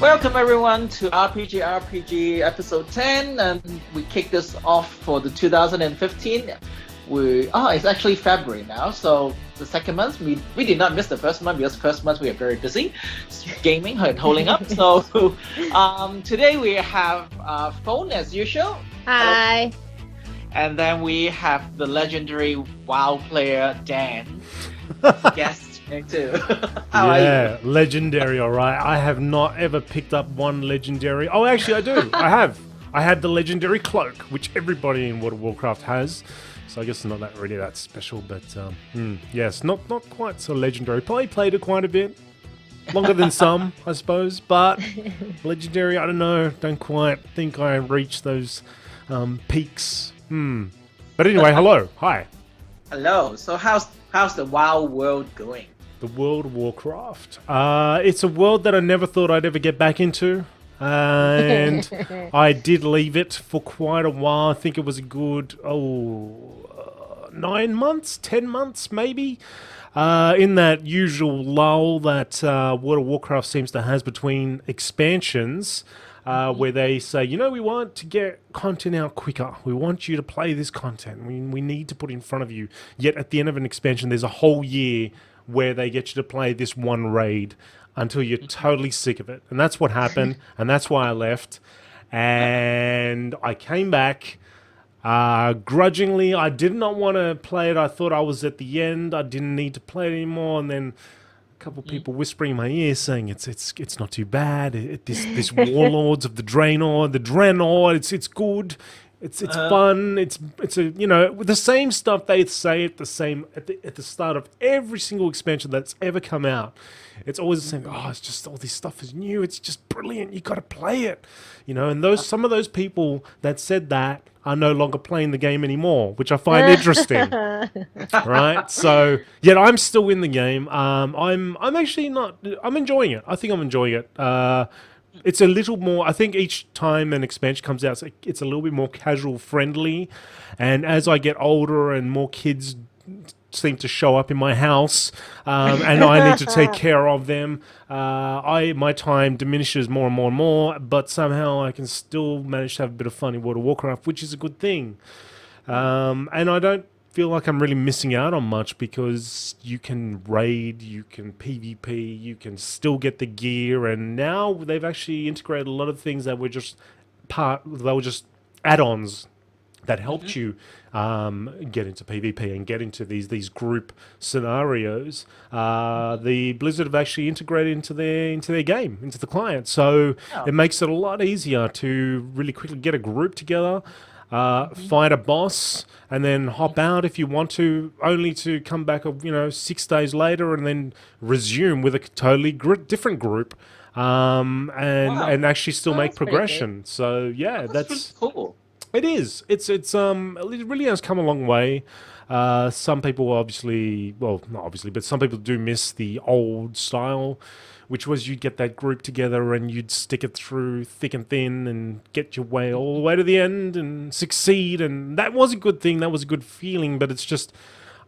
Welcome everyone to RPG episode 10, and we kick this off for the 2015. It's actually February now, so the second month we did not miss the first month because first month we are very busy gaming and holding up. So today we have Phuong as usual. Hi. And then we have the legendary WoW player Dan, guest too. How are you? Legendary, all right. I have not ever picked up one legendary. Oh, actually, I do. I have. I had the legendary cloak, which everybody in World of Warcraft has. So I guess it's not really that special, but yes, not quite so legendary. Probably played it quite a bit. Longer than some, I suppose. But legendary, I don't know. Don't quite think I reached those peaks. But anyway, hello. Hi. Hello. So how's the WoW world going? The World of Warcraft. It's a world that I never thought I'd ever get back into. And I did leave it for quite a while. I think it was a good, 9 months, 10 months maybe. In that usual lull that World of Warcraft seems to have between expansions. Where they say, we want to get content out quicker. We want you to play this content. We need to put it in front of you. Yet at the end of an expansion, there's a whole year where they get you to play this one raid until you're totally sick of it. And that's what happened, and that's why I left. And I came back grudgingly. I did not want to play it. I thought I was at the end. I didn't need to play it anymore. And then a couple of people whispering in my ear saying it's not too bad. This Warlords of the Draenor, it's good. It's fun. It's the same stuff they say at the start of every single expansion that's ever come out. It's always the same. Oh, it's just all this stuff is new. It's just brilliant. You got to play it, And some of those people that said that are no longer playing the game anymore, which I find interesting. Right? So, yet I'm still in the game. I'm actually not. I'm enjoying it. I think I'm enjoying it. It's a little more. I think each time an expansion comes out, it's a little bit more casual friendly. And as I get older and more kids seem to show up in my house, and I need to take care of them, my time diminishes more and more and more. But somehow I can still manage to have a bit of fun in World of Warcraft, which is a good thing. And I don't feel like I'm really missing out on much because you can raid, you can PvP, you can still get the gear, and now they've actually integrated a lot of things that were just add-ons that helped you get into PvP and get into these group scenarios. The Blizzard have actually integrated into their game, into the client, so it makes it a lot easier to really quickly get a group together. Fight a boss and then hop out if you want to, only to come back 6 days later and then resume with a totally different group, and actually still make progression. So yeah, that's really cool. It is. It really has come a long way. Some people obviously, well, not obviously, but some people do miss the old style, which was you'd get that group together and you'd stick it through thick and thin and get your way all the way to the end and succeed. And that was a good thing. That was a good feeling. But it's just,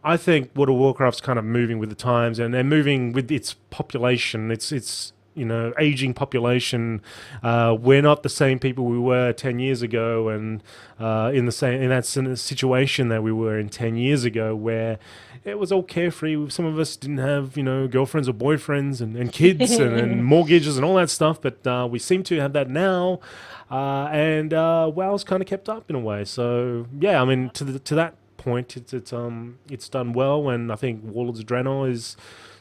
I think World of Warcraft's kind of moving with the times and moving with its population. It's aging population. We're not the same people we were 10 years ago, and in that situation that we were in 10 years ago, where it was all carefree. Some of us didn't have, girlfriends or boyfriends and kids and mortgages and all that stuff, but we seem to have that now. And WoW's kind of kept up in a way. So yeah, I mean, to that point, it's done well, and I think Warlords of Draenor is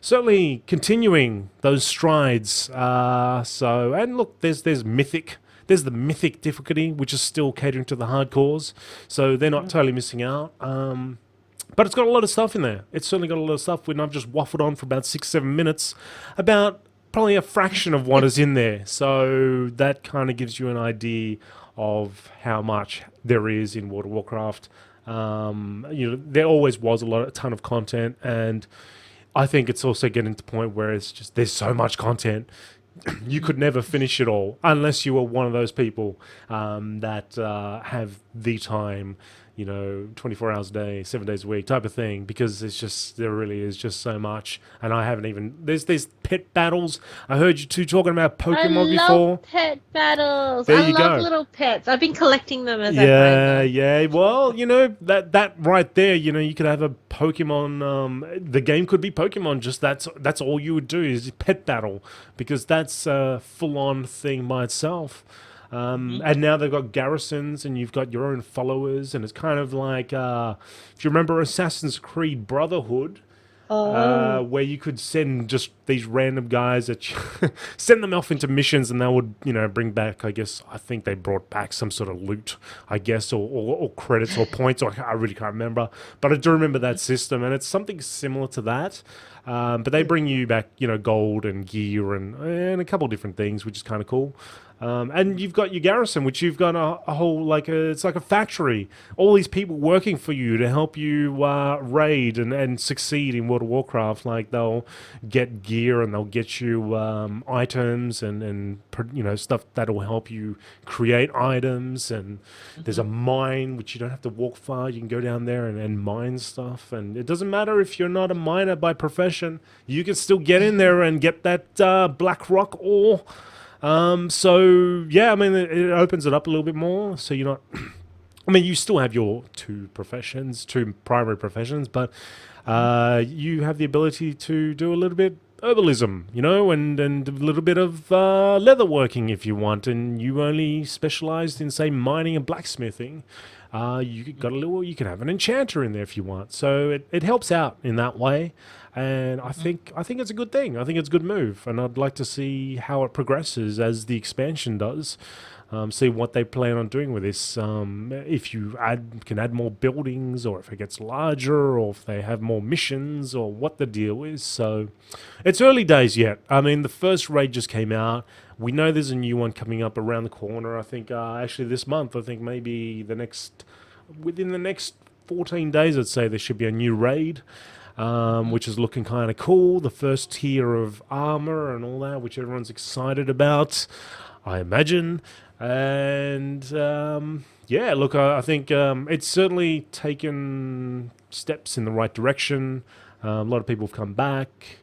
certainly continuing those strides. And look, there's the mythic difficulty, which is still catering to the hardcores, so they're not totally missing out. But it's got a lot of stuff in there. It's certainly got a lot of stuff when I've just waffled on for about 6-7 minutes about probably a fraction of what is in there. So that kind of gives you an idea of how much there is in World of Warcraft. There always was a ton of content, and I think it's also getting to the point where it's just there's so much content you could never finish it all unless you were one of those people that have the time 24 hours a day, 7 days a week type of thing, because there really is just so much. And I haven't even, there's pet battles. I heard you two talking about I Pokemon before. love pet battles. There I you love go. little pets. I've been collecting them as I find Yeah, them. yeah. Well, that right there, you could have a Pokemon. The game could be Pokemon. Just that's all you would do is pet battle, because that's a full-on thing by itself. And now they've got garrisons, and you've got your own followers, and it's kind of like if you remember Assassin's Creed Brotherhood. Oh, Where you could send just these random guys send them off into missions, and they would, bring back. I think they brought back some sort of loot, I guess, or credits or points. Or I really can't remember, but I do remember that system, and it's something similar to that. But they bring you back, gold and gear and a couple of different things, which is kind of cool. And you've got your garrison, which you've got a whole it's like a factory. All these people working for you to help you raid and succeed in World of Warcraft. Like they'll get gear and they'll get you items and stuff that'll help you create items. And there's a mine which you don't have to walk far. You can go down there and mine stuff. And it doesn't matter if you're not a miner by profession. You can still get in there and get that black rock ore. So yeah, I mean, it opens it up a little bit more. So you're not, I mean, you still have your two primary professions, but you have the ability to do a little bit herbalism, and a little bit of leatherworking if you want, and you only specialized in, say, mining and blacksmithing. You can have an enchanter in there if you want. So it helps out in that way. And I think it's a good thing. I think it's a good move, and I'd like to see how it progresses as the expansion does. See what they plan on doing with this. If you can add more buildings, or if it gets larger, or if they have more missions, or what the deal is. So it's early days yet. I mean, the first raid just came out. We know there's a new one coming up around the corner. I think actually this month. I think maybe within the next 14 days, I'd say there should be a new raid. Which is looking kind of cool. The first tier of armor and all that, which everyone's excited about, I imagine. And yeah, look, I think it's certainly taken steps in the right direction. A lot of people have come back,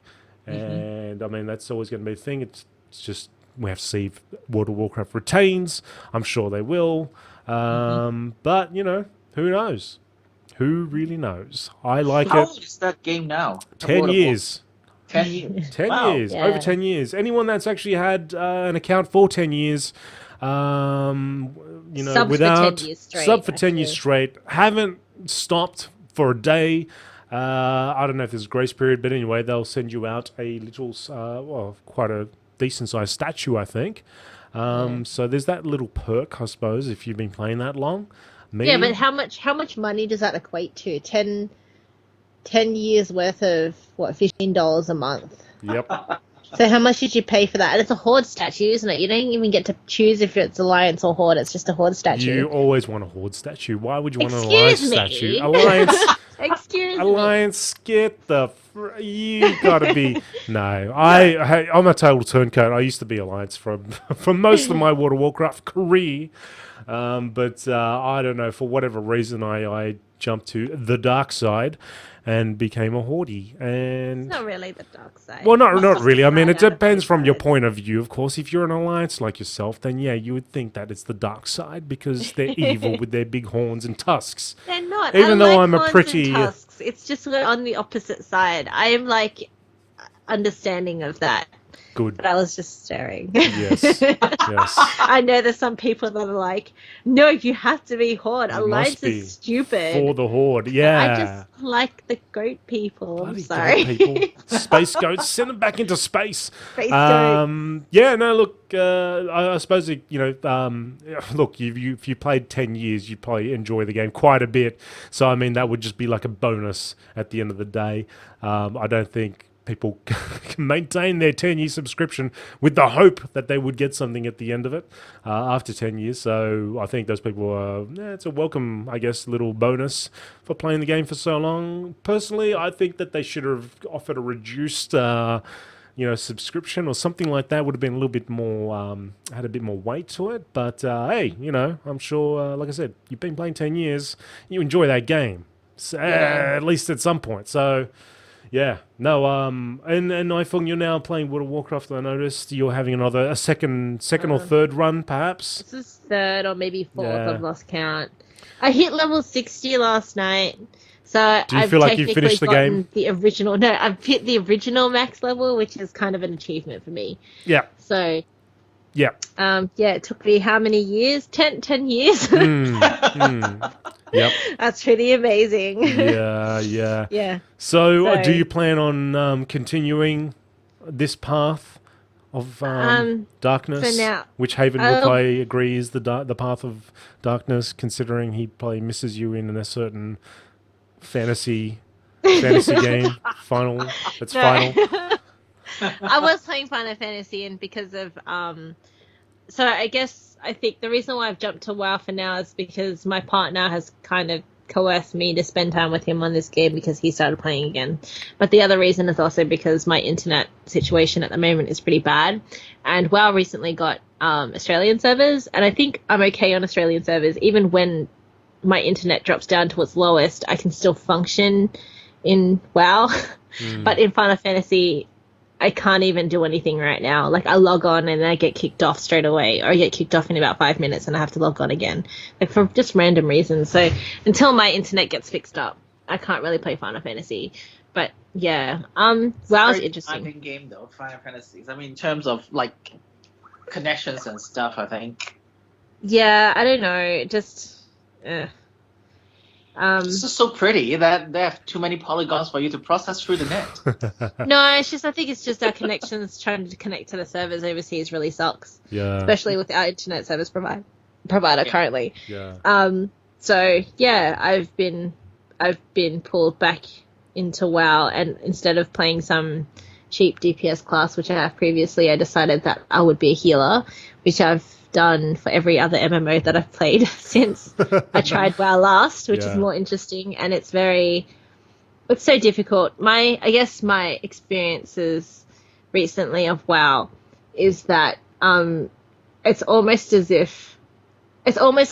and I mean, that's always going to be a thing. It's just we have to see if World of Warcraft retains. I'm sure they will. But who knows? Who really knows? I like How it. old is that game now? 10 years. 10 years. 10 Wow. years. Yeah. Over 10 years. Anyone that's actually had an account for 10 years, Subs without... for 10 years straight, Sub for 10 years actually. straight. Haven't stopped for a day. I don't know if there's a grace period, but anyway, they'll send you out a little, quite a decent-sized statue, I think. So there's that little perk, I suppose, if you've been playing that long. Yeah, but how much money does that equate to? 10 years worth of what, $15 a month? Yep. So how much did you pay for that? And it's a horde statue, isn't it? You don't even get to choose if it's Alliance or Horde. It's just a horde statue. You always want a Horde statue. Why would you want an Excuse Alliance me? statue? Alliance, Excuse me. Alliance, get the... you gotta be... No, I'm a total turncoat. I used to be Alliance from most of my World of Warcraft career. But I don't know, for whatever reason, I jumped to the dark side and became a Hordey. And It's not really the dark side. well, not really. I mean, it Right out of depends both from your sides. point of view. Of course, if you're an Alliance like yourself, then yeah, you would think that it's the dark side because they're evil with their big horns and tusks. They're not. Even I though like I'm a horns pretty- and tusks. It's just we're on the opposite side. I am like understanding of that, Good. but I was just staring. Yes. Yes. I know there's some people that are like, no, you have to be Horde. You Alliance must be is stupid. For the Horde, I yeah. just like the goat people. I'm Bloody sorry. goat people. Space goats, send them back into space. Space goats. Yeah, no, look, I suppose, look, if you played 10 years, you'd probably enjoy the game quite a bit. So, I mean, that would just be like a bonus at the end of the day. I don't think people can maintain their 10-year subscription with the hope that they would get something at the end of it after 10 years. So I think those people are, it's a welcome, I guess, little bonus for playing the game for so long. Personally, I think that they should have offered a reduced subscription or something like that would have been a little bit more, had a bit more weight to it. But hey, I'm sure, like I said, you've been playing 10 years, you enjoy that game, so, at least at some point. So, yeah, no, and Phuong, you're now playing World of Warcraft. I noticed you're having a second or third run, perhaps. This is third or maybe fourth. Yeah. I've lost count. I hit level 60 last night. So Do you feel like you finished the game? I've hit the original max level, which is kind of an achievement for me. Yeah. So, yeah. It took me how many years? 10 years. Yep. That's pretty amazing. Yeah. Yeah. So, do you plan on continuing this path of darkness? For now, which Haven will play agree is the path of darkness, considering he probably misses you in a certain fantasy game. Final. I was playing Final Fantasy, and because of so I think the reason why I've jumped to WoW for now is because my partner has kind of coerced me to spend time with him on this game because he started playing again. But the other reason is also because my internet situation at the moment is pretty bad, and WoW recently got Australian servers, and I think I'm okay on Australian servers. Even when my internet drops down to its lowest, I can still function in WoW. But in Final Fantasy, I can't even do anything right now. Like, I log on and then I get kicked off straight away, or I get kicked off in about 5 minutes and I have to log on again, like, for just random reasons. So until my internet gets fixed up, I can't really play Final Fantasy. But yeah, WoW's interesting. It's a game though, Final Fantasy. I mean, in terms of like connections and stuff, I think. Yeah, I don't know. It's just so pretty that they have too many polygons for you to process through the net. No, I think it's just our connections trying to connect to the servers overseas really sucks. Yeah. Especially with our internet service provider currently. Yeah. So yeah, I've been pulled back into WoW, and instead of playing some cheap DPS class which I have previously, I decided that I would be a healer, which I've done for every other MMO that I've played since I tried WoW last, which is more interesting, and it's so difficult. I guess my experiences recently of WoW is that it's almost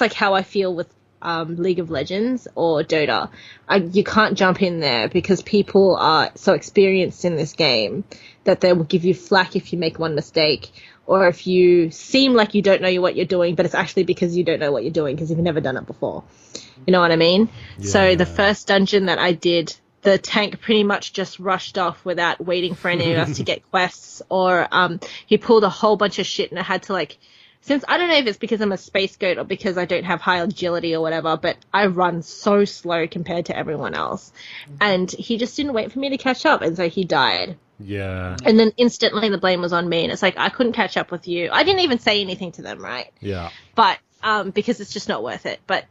like how I feel with League of Legends or Dota. You can't jump in there because people are so experienced in this game that they will give you flack if you make one mistake, or if you seem like you don't know what you're doing, but it's actually because you don't know what you're doing because you've never done it before. You know what I mean? Yeah. So the first dungeon that I did, the tank pretty much just rushed off without waiting for any of us to get quests, or he pulled a whole bunch of shit, and I had to since I don't know if it's because I'm a space goat or because I don't have high agility or whatever, but I run so slow compared to everyone else. And he just didn't wait for me to catch up, and so he died. Yeah. And then instantly the blame was on me, and it's like, I couldn't catch up with you. I didn't even say anything to them, right? Yeah. But because it's just not worth it. But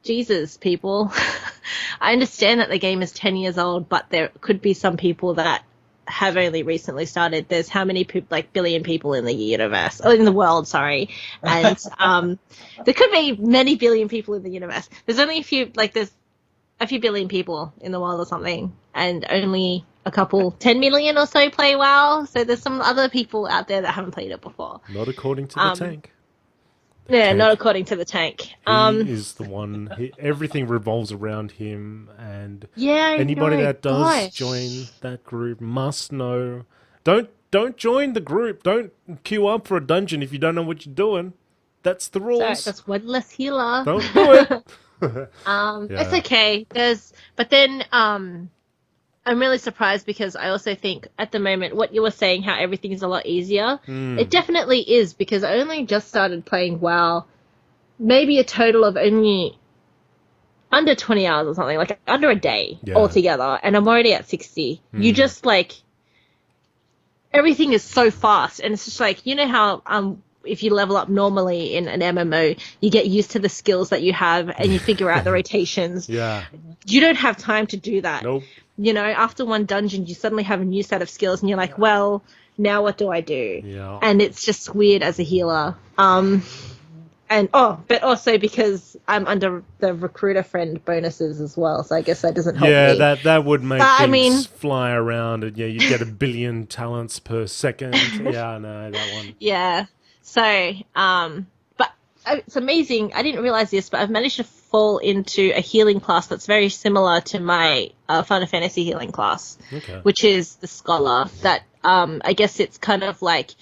Jesus, people, I understand that the game is 10 years old, but there could be some people that have only recently started. There's how many billion people in the universe, or in the world, sorry. And there could be many billion people in the universe. There's only there's a few billion people in the world or something, and only a couple, 10 million or so play WoW. So there's some other people out there that haven't played it before. Not according to the tank. Not according to the tank. He is the one. Everything revolves around him, and anybody that does join that group must know. Don't join the group. Don't queue up for a dungeon if you don't know what you're doing. That's the rules. So that's one less healer. Don't do it. It's okay. But then I'm really surprised because I also think at the moment what you were saying, how everything is a lot easier, it definitely is, because I only just started playing WoW maybe a total of only under 20 hours or something, like under a day altogether, and I'm already at 60. You just everything is so fast, and it's just how if you level up normally in an MMO, you get used to the skills that you have and you figure out the rotations. Yeah. You don't have time to do that. Nope. After one dungeon, you suddenly have a new set of skills, and you're like, well, now what do I do? Yeah. And it's just weird as a healer. And And but also because I'm under the recruiter friend bonuses as well, so I guess that doesn't help Yeah, me. that would make I things mean- fly around, and yeah, you'd get 1 billion talents per second. Yeah, I know that one. Yeah. So, but it's amazing. I didn't realize this, but I've managed to fall into a healing class that's very similar to my Final Fantasy healing class, Okay. which is the Scholar. That I guess it's kind of like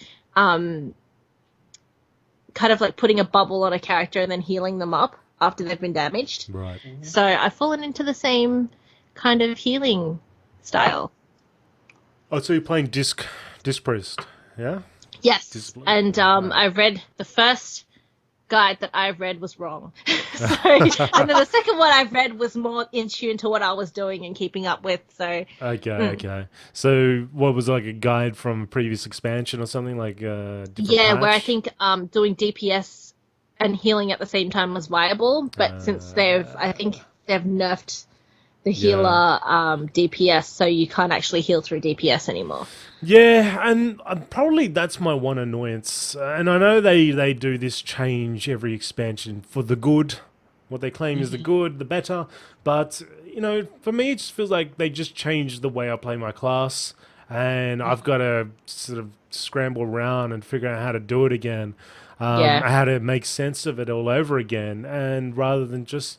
putting a bubble on a character and then healing them up after they've been damaged. Right. So I've fallen into the same kind of healing style. Oh, so you're playing Disc Priest, yeah? Yes, Discipline. and I read the first guide that I read was wrong. And then the second one I read was more in tune to what I was doing and keeping up with. So Okay. So what was like a guide from a previous expansion or something like different where I patch? think doing DPS and healing at the same time was viable, but since I think they've nerfed the healer DPS, so you can't actually heal through DPS anymore. Yeah, and probably that's my one annoyance. And I know they do this change every expansion for the good. What they claim is the good, the better. But, for me, it just feels like they just changed the way I play my class. And I've got to sort of scramble around and figure out how to do it again. How to make sense of it all over again. And rather than just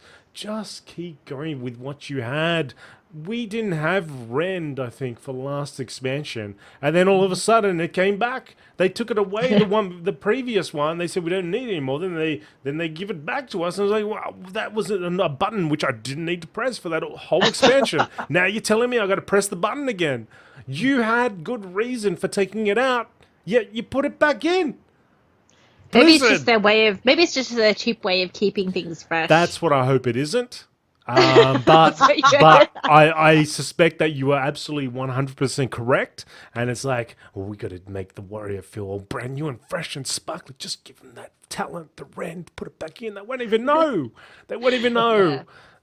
keep going with what you had. We didn't have Rend, I think, for last expansion, and then all of a sudden it came back. They took it away, the previous one. They said we don't need it anymore. Then they give it back to us, and I was like, wow, that was a button which I didn't need to press for that whole expansion. Now you're telling me I got to press the button again. You had good reason for taking it out, yet you put it back in. Maybe it's just maybe it's just their cheap way of keeping things fresh. That's what I hope it isn't. But I suspect that you are absolutely 100% correct. And it's like, we got to make the warrior feel all brand new and fresh and sparkly. Just give them that talent, the rend, put it back in. They won't even know.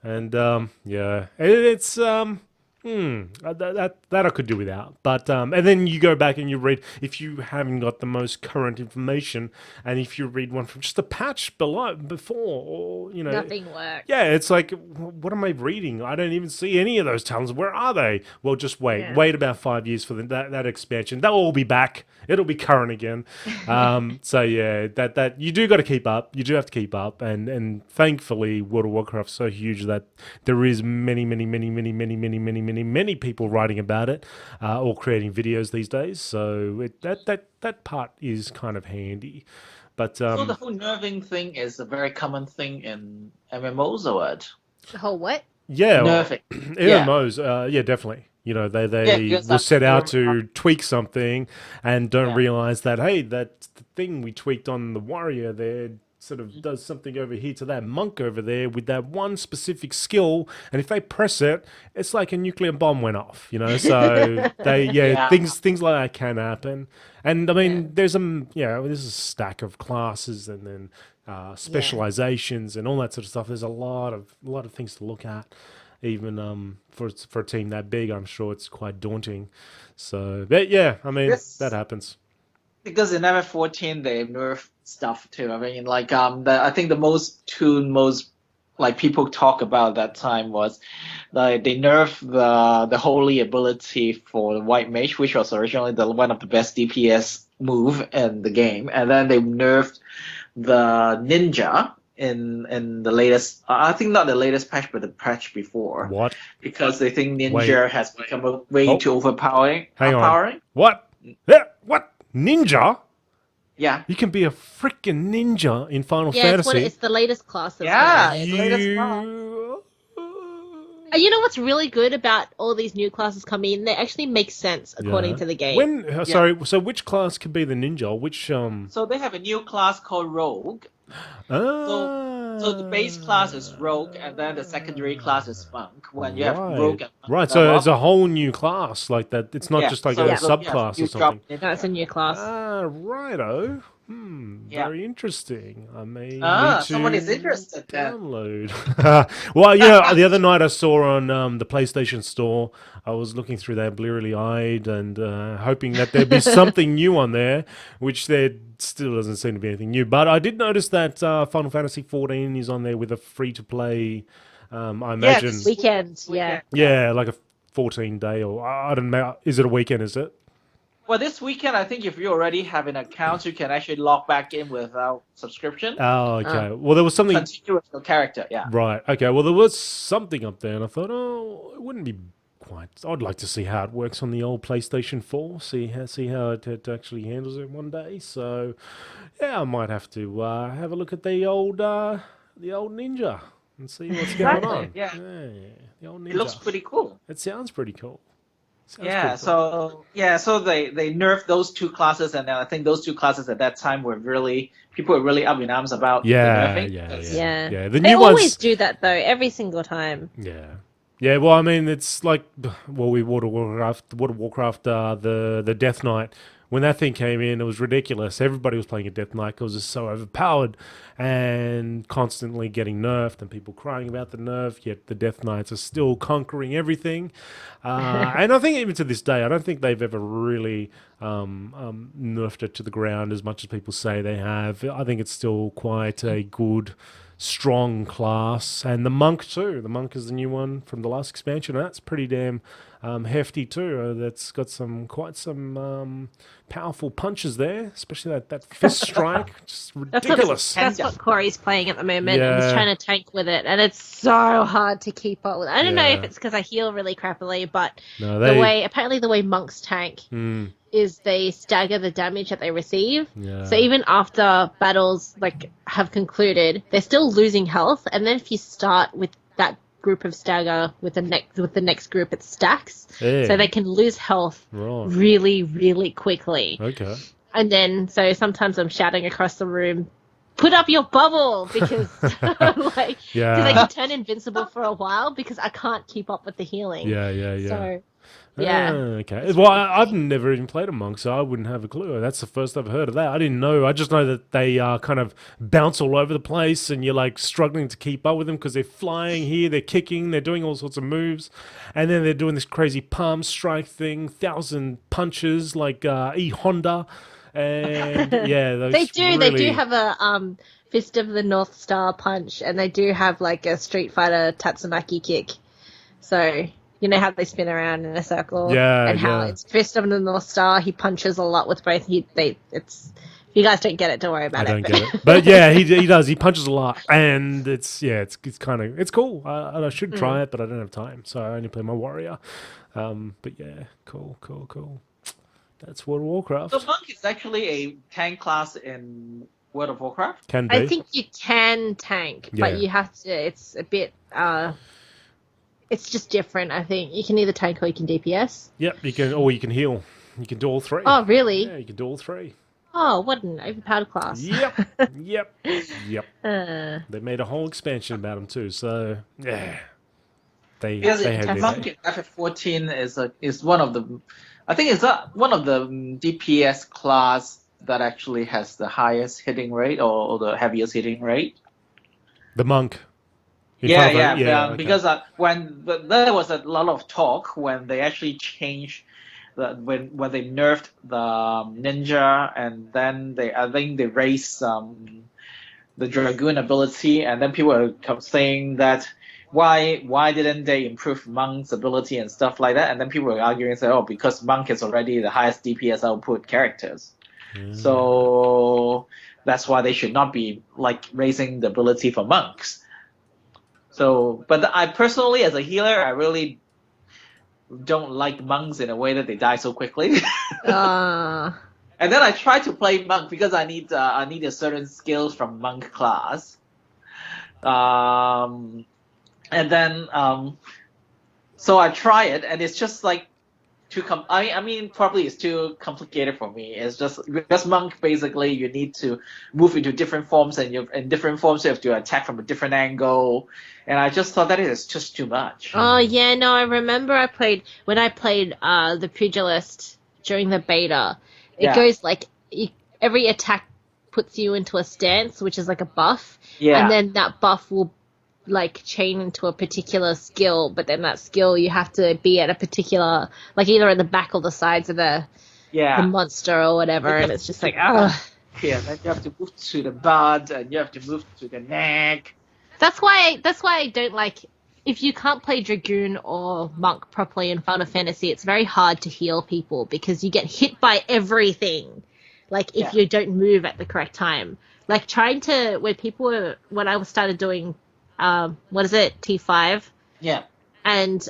Yeah. And it's that I could do without. But and then you go back and you read, if you haven't got the most current information, and if you read one from just a patch before, or Nothing works. yeah, it's like, what am I reading? I don't even see any of those talents. Where are they? Well, just wait. Yeah. Wait about 5 years for that expansion. They'll all be back. It'll be current again. So yeah, that you do got to keep up. You do have to keep up, and thankfully, World of Warcraft's so huge that there is many people writing about it, or creating videos these days. So that part is kind of handy. But So the whole nerving thing is a very common thing in MMOs, or what? The whole what? yeah, Nerfing. MMOs, yeah, definitely. They because will set out you're- to tweak something and don't Yeah. realize that, hey, that's the thing we tweaked on the warrior there sort of does something over here to that monk over there with that one specific skill, and if they press it, it's like a nuclear bomb went off, so Yeah. things like that can happen. And I mean, there's there's a stack of classes, and then specializations and all that sort of stuff. There's a lot of things to look at. Even for a team that big, I'm sure it's quite daunting. So, but yeah, I mean, that happens. Because in MF14 they nerf stuff too. I mean, like I think the most like people talk about that time was like they nerfed the holy ability for the white mage, which was originally one of the best DPS move in the game, and then they nerfed the ninja in the latest. I think not the latest patch, but the patch before. What? Because they think ninja has become way too overpowering. Hang on. Empowering. What? Yeah, what? Ninja? Yeah. You can be a freaking ninja in Final Yeah, Fantasy. it's the latest class. That's Yeah. what it is. the latest class. You know what's really good about all these new classes coming in? They actually make sense according to the game. Sorry, so which class could be the ninja? Which So they have a new class called Rogue. So the base class is Rogue, and then the secondary class is Monk. When you have Rogue and Monk, right, so it's a whole new class like that. It's not just like a subclass or something. No, it's a new class. Righto. Yeah. Very interesting. I may need to Somebody's interested then. download. Well, the other night I saw on the PlayStation Store, I was looking through that blearily eyed and hoping that there'd be something new on there, which there still doesn't seem to be anything new. But I did notice that Final Fantasy 14 is on there with a free-to-play, I imagine. Yes. Weekend, yeah. Yeah, like a 14-day or I don't know. Is it a weekend, is it? Well, this weekend, I think if you already have an account, you can actually log back in without subscription. Oh, okay. Well, there was something... Continue with your character, yeah. Right. Okay. Well, there was something up there, and I thought, oh, it wouldn't be quite. I'd like to see how it works on the old PlayStation 4. See how it actually handles it one day. So, yeah, I might have to have a look at the old Ninja and see what's going on. Yeah. The old Ninja. It looks pretty cool. It sounds pretty cool. So they nerfed those two classes, and I think those two classes at that time people were really up in arms about the nerfing. Yeah. The They new always ones do that though, every single time. Yeah, well, I mean, it's like, World of Warcraft, the Death Knight. When that thing came in, it was ridiculous. Everybody was playing a Death Knight because it was so overpowered and constantly getting nerfed and people crying about the nerf, yet the Death Knights are still conquering everything. And I think even to this day, I don't think they've ever really nerfed it to the ground as much as people say they have. I think it's still quite a good, strong class. And the Monk too. The Monk is the new one from the last expansion. That's pretty damn hefty too. That's got quite some powerful punches there, especially that fist strike. Just ridiculous. That's what Corey's playing at the moment, and he's trying to tank with it, and it's so hard to keep up with. I don't know if it's because I heal really crappily, but apparently the way monks tank is they stagger the damage that they receive. So even after battles have concluded, they're still losing health, and then if you start with that group of stagger with the next group, it stacks, so they can lose health really, really quickly. Okay. And then so sometimes I'm shouting across the room, "Put up your bubble!" because because they can turn invincible for a while because I can't keep up with the healing. So okay. Well, I've never even played a monk, so I wouldn't have a clue. That's the first I've heard of that. I didn't know. I just know that they kind of bounce all over the place, and you're like struggling to keep up with them because they're flying here, they're kicking, they're doing all sorts of moves, and then they're doing this crazy palm strike thing, 1,000 punches like E Honda, and they do have a Fist of the North Star punch, and they do have like a Street Fighter Tatsumaki kick. So. You know how they spin around in a circle, and how it's Fist of the North Star. He punches a lot with both. If you guys don't get it, don't worry about it. I don't get it, but yeah, he does. He punches a lot, and it's cool. I should try it, but I don't have time, so I only play my warrior. But yeah, cool. That's World of Warcraft. So monk is actually a tank class in World of Warcraft. Can be. I think you can tank, but you have to. It's a bit. It's just different, I think. You can either tank or you can DPS. Yep, you can, or you can heal. You can do all three. Oh, really? Yeah, you can do all three. Oh, what an overpowered class. Yep. They made a whole expansion about them too, so yeah. They had monk in FF14 is one of the, I think it's one of the DPS class that actually has the highest hitting rate or the heaviest hitting rate. The monk. Because there was a lot of talk when they actually changed when they nerfed the ninja, and then I think they raised the dragoon ability, and then people were saying that why didn't they improve monk's ability and stuff like that, and then people were arguing and saying, because monk is already the highest DPS output characters, so that's why they should not be raising the ability for monks. So, but I personally, as a healer, I really don't like monks in a way that they die so quickly. And then I try to play monk because I need a certain skills from monk class. And then so I try it, and it's just probably it's too complicated for me. It's just because monk, basically you need to move into different forms, and in different forms you have to attack from a different angle, and I just thought that is just too much. Oh yeah, no, I remember when I played the pugilist during the beta. It goes every attack puts you into a stance, which is like a buff, Yeah. and then that buff will like chain into a particular skill, but then that skill you have to be at a particular, like either at the back or the sides of the monster or whatever, and it's just like, ugh. Yeah, then you have to move to the butt, and you have to move to the neck. That's why I don't like, if you can't play Dragoon or Monk properly in Final Fantasy, it's very hard to heal people because you get hit by everything. Like, if you don't move at the correct time. Like, when I started doing, T5? Yeah. And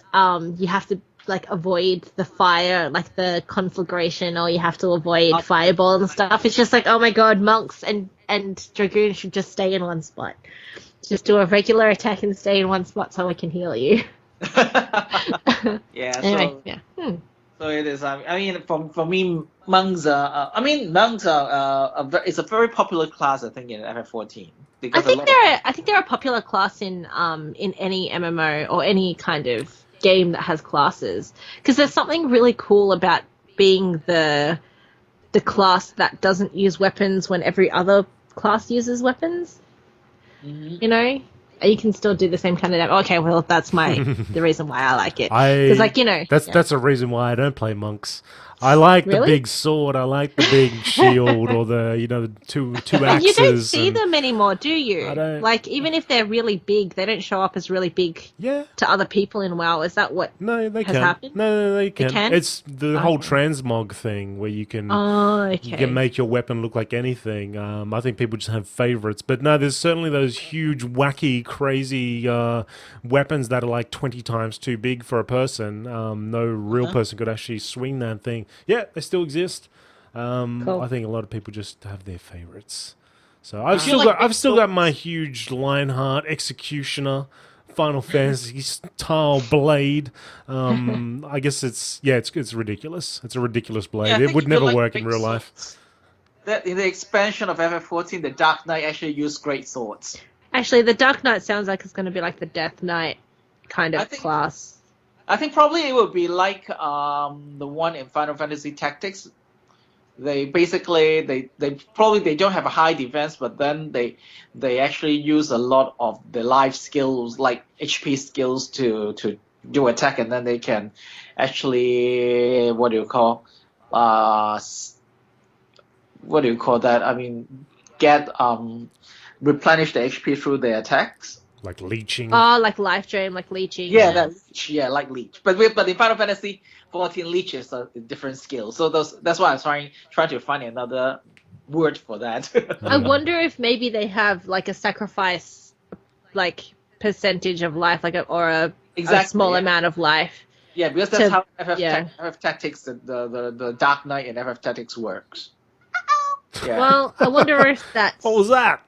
you have to, like, avoid the fire, like the conflagration, or you have to avoid fireball and stuff. It's just like, oh my god, Monks and Dragoon should just stay in one spot. Just do a regular attack and stay in one spot so I can heal you. Yeah. Anyway, So, yeah. So it is. I mean, for me, monks are. It's a very popular class, I think, in FF14. I think they're a popular class in any MMO or any kind of game that has classes, because there's something really cool about being the class that doesn't use weapons when every other class uses weapons. Mm-hmm. You know, you can still do the same kind of damage. Okay, well, that's the reason why I like it. Because, like, you know, that's a reason why I don't play monks. I like the big sword. I like the big shield, or the two axes. You don't see them anymore, do you? I don't. Like, even if they're really big, they don't show up as really big to other people in WoW. Is that what has happened? No, they can. They can? It's the whole transmog thing where you can you can make your weapon look like anything. I think people just have favorites, but no, there's certainly those huge, wacky, crazy weapons that are like 20 times too big for a person. No real person could actually swing that thing. Yeah, they still exist. Cool. I think a lot of people just have their favorites. So I've still got my huge Lionheart Executioner Final Fantasy style blade. I guess it's ridiculous. It's a ridiculous blade. Yeah, it would never work in real life. That in the expansion of FF14, the Dark Knight actually used great swords. Actually, the Dark Knight sounds like it's going to be like the Death Knight kind of class. I think probably it would be like the one in Final Fantasy Tactics. They basically they don't have a high defense, but then they actually use a lot of the life skills, like HP skills, to do attack, and then they can actually get replenish the HP through their attacks. Like leeching. Oh, like life drain, like leeching. Yeah, like leech. But in Final Fantasy 14, leeches are a different skill. So that's why I'm trying to find another word for that. I wonder if maybe they have like a sacrifice, like percentage of life, like a small amount of life. Yeah, because that's how FF Tactics, the Dark Knight in FF Tactics works. Yeah. Well, I wonder if that's... What was that?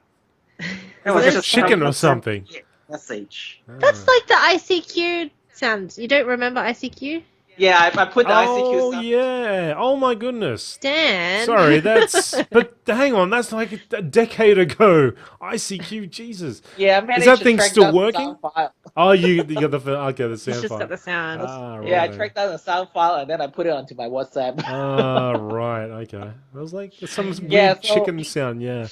It was just just chicken or something. Message. That's like the ICQ sound. You don't remember ICQ? Yeah, I put the ICQ Oh, sound. yeah. Oh, my goodness. Dan. Sorry, that's... But hang on, that's like a decade ago. ICQ, Jesus. Yeah, I managed Is that to thing track still down the working? sound file. Oh, you got the sound It's just file. got the sound. Yeah, I right. tracked down the sound file and then I put it onto my WhatsApp. Right, okay. I was like, some weird chicken sound, yeah.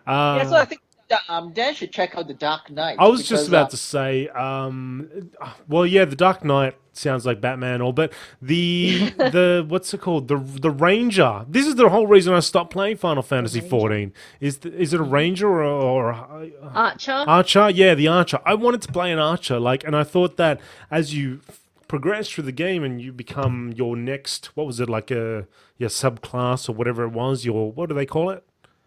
Yeah, so I think Dan should check out the Dark Knight. I was just about to say, well, yeah, the Dark Knight sounds like Batman, but the what's it called? The Ranger. This is the whole reason I stopped playing Final Fantasy 14. Is it a Ranger or Archer? Archer? Yeah, the Archer. I wanted to play an Archer, and I thought that as you progress through the game and you become your next, what was it, like your subclass or whatever it was, what do they call it?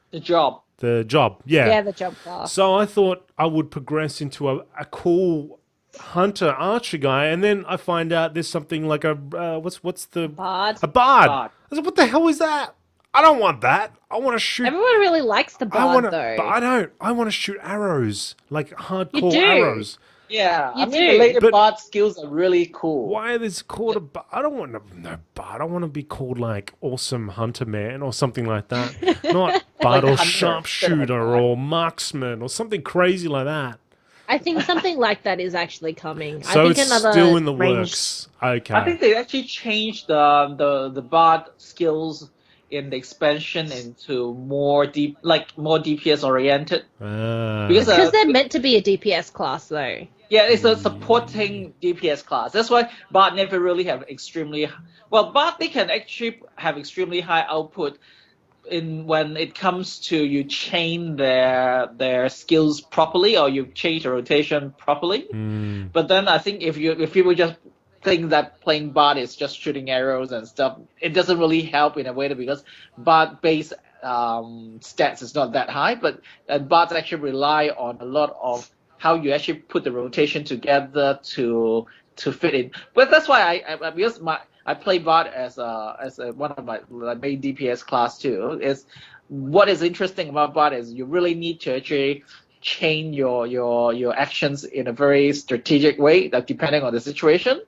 The job. The job, yeah. Yeah, the job class. So I thought I would progress into a cool hunter archer guy, and then I find out there's something like a what's the Bard. A bard. I said, what the hell is that? I don't want that. I want to shoot. Everyone really likes the Bard, though. But I don't. I want to shoot arrows, like hardcore You do. arrows. Yeah, You the do. later But- bard skills are really cool. Why are this called a bard? I don't want no bard. I want to be called like awesome hunter man or something like that. Not bard or hunter instead of a sharpshooter bard. or marksman or something crazy like that. I think something like that is actually coming. So I think it's another still in the range... works. Okay. I think they actually changed the bard skills in the expansion into more more DPS oriented. Because Because they're meant to be a DPS class, though. Yeah, it's a supporting DPS class. That's why Bard never really have extremely well. Bard they can actually have extremely high output in when it comes to you chain their skills properly or you change the rotation properly. But then I think if people just think that playing Bard is just shooting arrows and stuff, it doesn't really help in a way because Bard base stats is not that high, but Bards actually rely on a lot of how you actually put the rotation together to fit in. But that's why I because I play Bard as one of my main DPS class too. Is what is interesting about Bard is you really need to actually chain your actions in a very strategic way, like depending on the situation.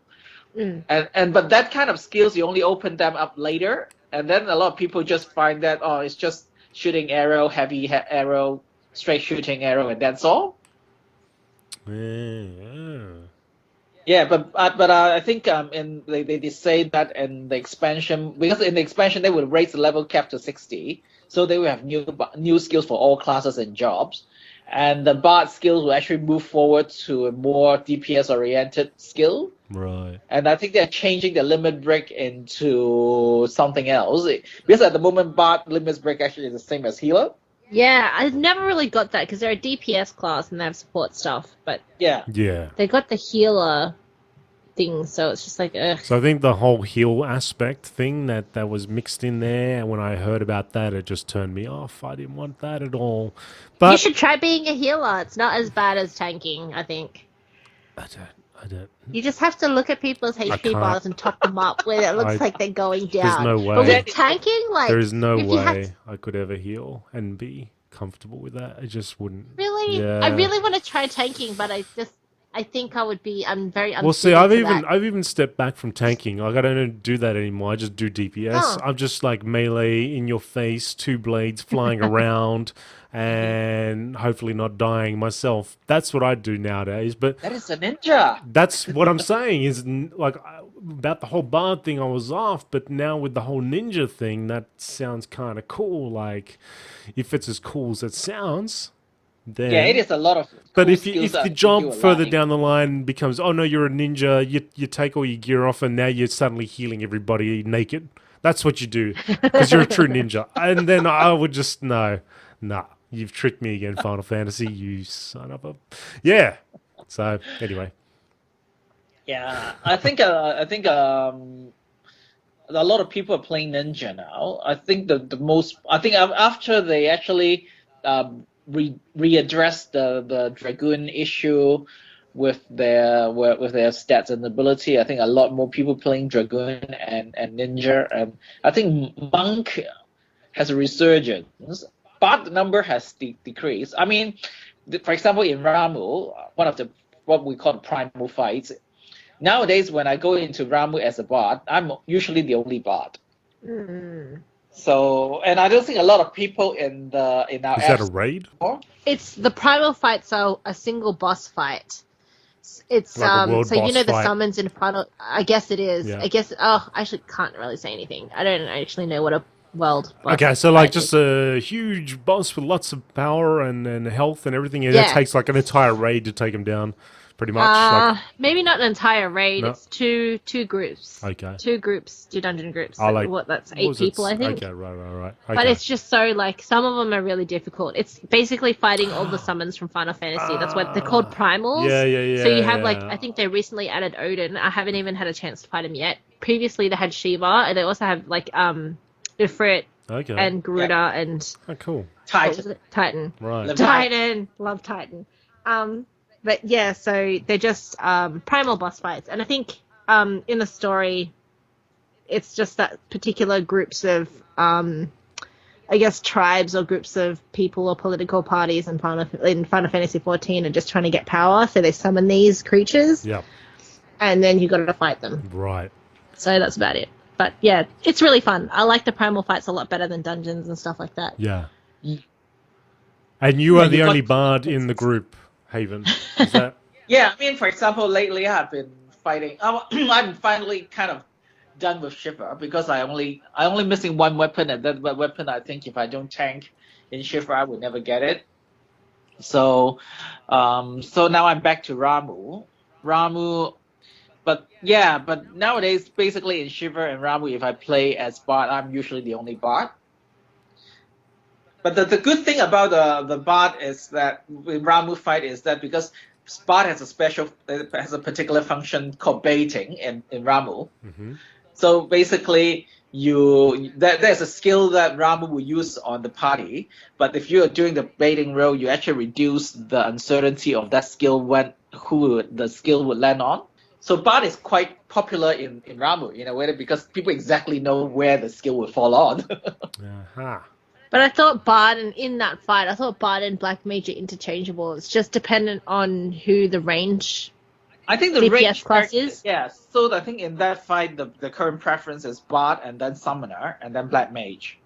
And but that kind of skills you only open them up later, and then a lot of people just find that it's just shooting arrow, heavy arrow, straight shooting arrow, and that's all. Yeah, but I think they say that in the expansion, because in the expansion they will raise the level cap to 60, so they will have new skills for all classes and jobs, and the Bard skills will actually move forward to a more DPS oriented skill. Right. And I think they're changing the limit break into something else because at the moment Bard limit break actually is the same as healer. Yeah, I've never really got that because they're a DPS class and they have support stuff, but Yeah. they got the healer thing, so it's just like, ugh. So I think the whole heal aspect thing that was mixed in there, and when I heard about that, it just turned me off. I didn't want that at all. But You should try being a healer. It's not as bad as tanking, I think. I don't. You just have to look at people's HP bars and top them up where it looks like they're going down. There's no way. But with tanking, like... There is no if way I could ever heal and be comfortable with that. I just wouldn't. Really? Yeah. I really want to try tanking, but I think I would be... I'm very unsuited Well, see, to I've even stepped back from tanking. Like, I don't do that anymore. I just do DPS. Oh. I'm just like melee in your face, two blades flying around, and hopefully not dying myself. That's what I do nowadays. But that is a ninja. That's what I'm saying. Is like about the whole Bard thing, I was off. But now with the whole ninja thing, that sounds kind of cool. Like, if it's as cool as it sounds. Then, yeah, it is a lot of. But cool if the job further down the line becomes, oh no, you're a ninja, you take all your gear off, and now you're suddenly healing everybody naked. That's what you do because you're a true ninja. And then I would just nah, you've tricked me again, Final Fantasy, you son of a yeah. So anyway, yeah, I think a lot of people are playing ninja now. I think after they actually readdress the Dragoon issue with their stats and ability, I think a lot more people playing Dragoon and Ninja, and I think Monk has a resurgence, but the number has decreased. I mean, for example, in Ramu, one of the what we call primal fights, nowadays when I go into Ramu as a bard, I'm usually the only bard. So, and I don't think a lot of people in our is that a raid? It's the primal fights are a single boss fight. It's like so you know the fight. summons in final. I guess it is. Yeah. I guess. I actually can't really say anything. I don't actually know what a world boss Okay, so like fight just is. a huge boss with lots of power and health and everything, and it takes like an entire raid to take him down. Pretty much. Maybe not an entire raid. No. It's two groups. Okay. 2 groups, 2 dungeon groups. That's 8 people, I think. Okay, right. Okay. But it's just so, like, some of them are really difficult. It's basically fighting all the summons from Final Fantasy. That's what they're called primals. Yeah. So you have, like, I think they recently added Odin. I haven't even had a chance to fight him yet. Previously they had Shiva, and they also have, like, Ifrit and Garuda and... Oh, cool. Titan. Right. Titan. Love Titan. But yeah, so they're just primal boss fights. And I think in the story, it's just that particular groups of, I guess, tribes or groups of people or political parties in Final Fantasy XIV are just trying to get power. So they summon these creatures. Yeah. And then you got to fight them. Right. So that's about it. But yeah, it's really fun. I like the primal fights a lot better than dungeons and stuff like that. Yeah. And you are the only bard in the group, Haven. Is that? Yeah, I mean, for example, lately I've been fighting. I'm finally kind of done with Shiver because I only missing one weapon, and that weapon I think if I don't tank in Shiver I would never get it. So so now I'm back to Ramu. But yeah, but nowadays basically in Shiver and Ramu, if I play as bot, I'm usually the only bot. But the good thing about the bot is that in Ramu fight is that because bot has a particular function called baiting in Ramu. Mm-hmm. So basically there's a skill that Ramu will use on the party, but if you're doing the baiting role, you actually reduce the uncertainty of that skill when the skill would land on. So bot is quite popular in Ramu in a way because people exactly know where the skill will fall on. Uh-huh. But I thought Bard in that fight, I thought Bard and Black Mage are interchangeable. It's just dependent on who the range I think the DPS range class is. Yeah, so I think in that fight the current preference is Bard and then Summoner and then Black Mage.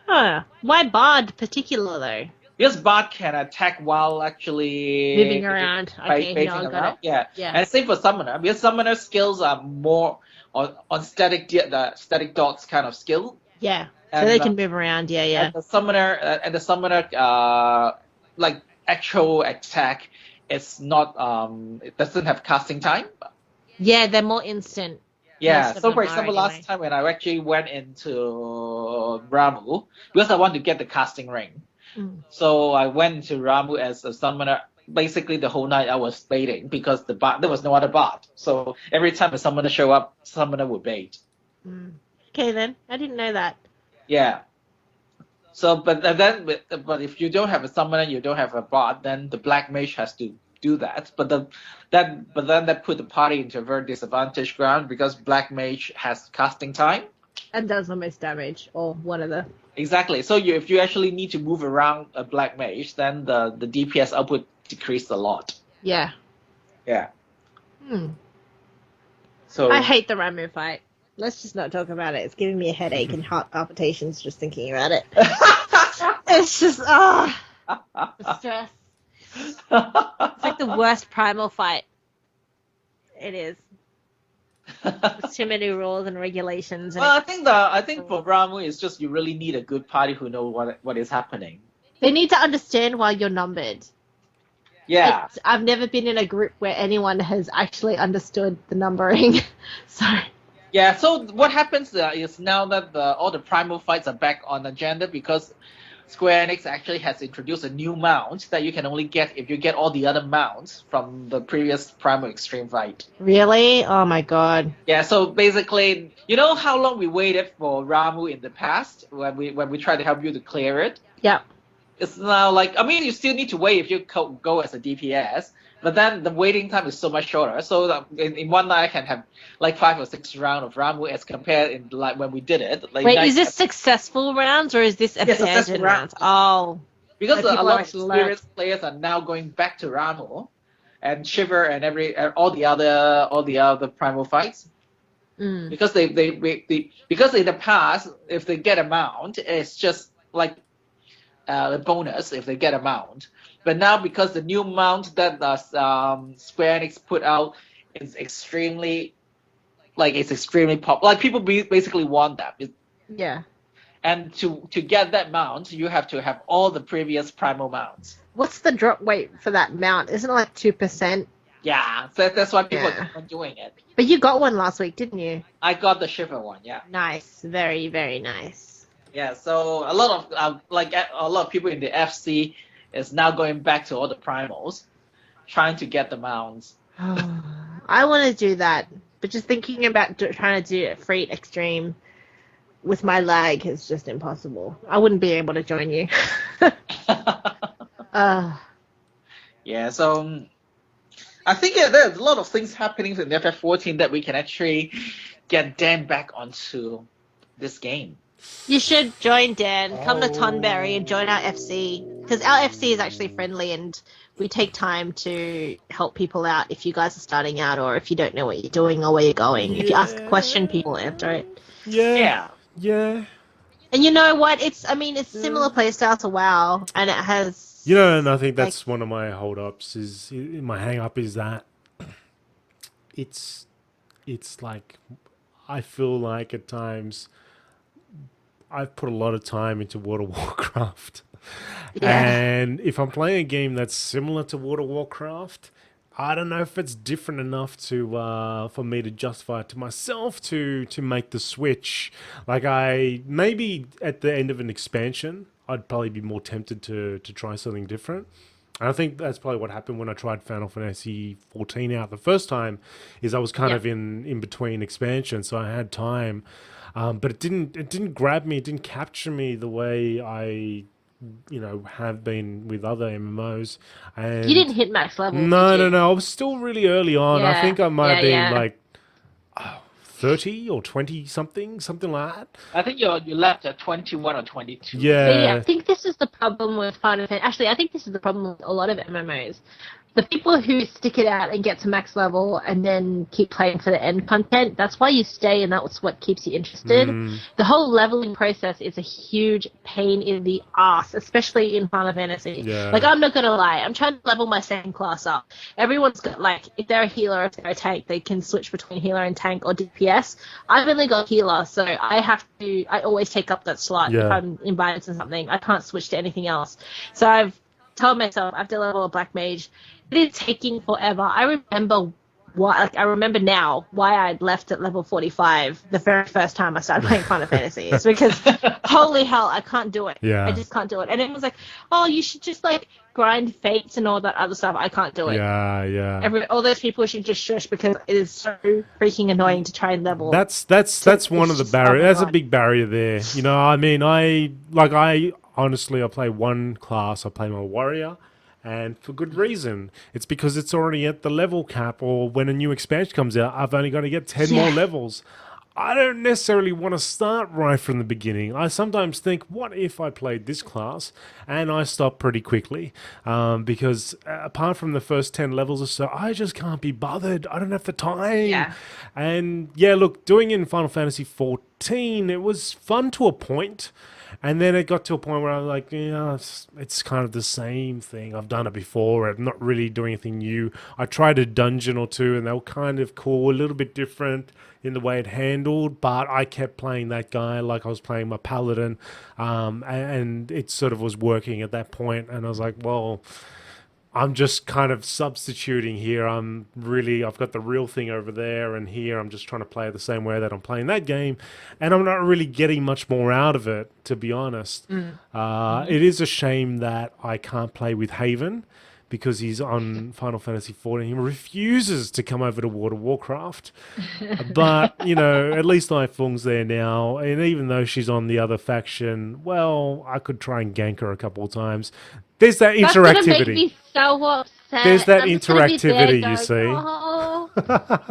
Huh. Why Bard particular though? Because Bard can attack while actually Moving around. Okay, facing no, I got around. it. Yeah. Yeah. And same for Summoner because Summoner skills are more on the static dots kind of skill. Yeah. So And, they can move around. Yeah, yeah. And the Summoner like actual attack, it's not it doesn't have casting time. Yeah, they're more instant. Yeah. Most of So for them are example, anyway. last time when I actually went into Ramu because I want to get the casting ring. Mm. So I went into Ramu as a summoner. Basically, the whole night I was baiting because there was no other bot. So every time a summoner show up, summoner would bait. Mm. Okay then, I didn't know that. Yeah. So, but if you don't have a summoner, you don't have a bot, then the black mage has to do that. But then that put the party into a very disadvantaged ground because black mage has casting time. And does the most damage, or one of the. Exactly. So if you actually need to move around a black mage, then the DPS output decreased a lot. Yeah. Yeah. Hmm. So I hate the Ramu fight. Let's just not talk about it. It's giving me a headache and heart palpitations just thinking about it. It's just the stress. It's like the worst primal fight. It is. There's too many rules and regulations. And Well, I think for Ramu, it's just you really need a good party who know what is happening. they need to understand why you're numbered. Yeah. I've never been in a group where anyone has actually understood the numbering. So. Yeah. So what happens is now that all the primal fights are back on agenda because Square Enix actually has introduced a new mount that you can only get if you get all the other mounts from the previous Primal Extreme fight. Really? Oh my god. Yeah, so basically, you know how long we waited for Ramu in the past when we tried to help you to clear it? Yep. It's now like, I mean, you still need to wait if you go as a DPS, but then the waiting time is so much shorter. So that in one night I can have like 5 or 6 rounds of Ramu as compared in like when we did it. Like Wait, is this successful rounds or is this successful abandoned rounds. rounds? Oh. Because So a people lot of actually experienced players are now going back to Ramu and Shiver and all the other primal fights. Mm. Because because in the past, if they get a mount, it's just like a bonus if they get a mount. But now because the new mount that Square Enix put out is extremely pop. Like people basically want that. Yeah. And to get that mount, you have to have all the previous primal mounts. What's the drop weight for that mount? Isn't it like 2%? Yeah, so that's why people Yeah. are doing it. But you got one last week, didn't you? I got the Shiver one, yeah. Nice. Very, very nice. Yeah, so a lot of people in the FC is now going back to all the primals, trying to get the mounts. I want to do that, but just thinking about trying to do a free extreme with my lag is just impossible. I wouldn't be able to join you. Yeah, so I think there's a lot of things happening in FF14 that we can actually get Dan back onto this game. You should join Dan. Come to Tonberry and join our FC. Because our FC is actually friendly and we take time to help people out if you guys are starting out or if you don't know what you're doing or where you're going. If you ask a question, people answer it. Yeah. And you know what? It's similar playstyle to WoW and it has... You know, and I think that's one of my hold-ups my hang-up is that it's like... I feel like at times I've put a lot of time into World of Warcraft. Yeah. And if I'm playing a game that's similar to World of Warcraft, I don't know if it's different enough to for me to justify it to myself to make the switch. Like I maybe at the end of an expansion, I'd probably be more tempted to try something different. And I think that's probably what happened when I tried Final Fantasy 14 out the first time. Is I was kind of in between expansions, so I had time, but it didn't grab me, it didn't capture me the way I have been with other MMOs. And You didn't hit max level, did no, you? no, no. I was still really early on. I think I might have been yeah. like 30 or 20 something like that. I think you left at 21 or 22. But yeah, I Yeah. think this is the problem with Final Fantasy. Actually, I think this is the problem with a lot of MMOs. The people who stick it out and get to max level and then keep playing for the end content, that's why you stay and that's what keeps you interested. The whole leveling process is a huge pain in the ass, especially in Final Fantasy. Yeah. Like, I'm not going to lie, I'm trying to level my second class up. Everyone's got, like, if they're a healer or if they're a tank, they can switch between healer and tank or DPS. I've only got healer, so I always take up that slot if I'm invited to something. I can't switch to anything else. So I've told myself I have to level a black mage. It is taking forever. I remember now why I left at level 45 the very first time I started playing Final Fantasy. It's because holy hell, I can't do it. Yeah. I just can't do it. And it was like, oh, you should just like grind fates and all that other stuff. I can't do it. Yeah. All those people should just shush because it is so freaking annoying to try and level. That's one of the barriers. That's a big barrier there. I mean, I honestly I play one class. I play my warrior. And for good reason. It's because it's already at the level cap, or when a new expansion comes out, I've only got to get 10 more levels. I don't necessarily want to start right from the beginning. I sometimes think, what if I played this class and I stop pretty quickly? Because apart from the first 10 levels or so, I just can't be bothered. I don't have the time. Yeah. And yeah, look, doing it in Final Fantasy 14, it was fun to a point. And then it got to a point where I was like, it's kind of the same thing. I've done it before. I'm not really doing anything new. I tried a dungeon or two, and they were kind of cool, a little bit different in the way it handled. But I kept playing that guy like I was playing my paladin, and it sort of was working at that point. And I was like, well, I'm just kind of substituting here. I've got the real thing over there, and here I'm just trying to play it the same way that I'm playing that game, and I'm not really getting much more out of it, to be honest. It is a shame that I can't play with Haven because he's on Final Fantasy 14. He refuses to come over to World of Warcraft. But, at least Phuong's there now, and even though she's on the other faction, well, I could try and gank her a couple of times. There's that interactivity. That's gonna make me so upset. There's that I'm just gonna be there interactivity, you going, see. Oh.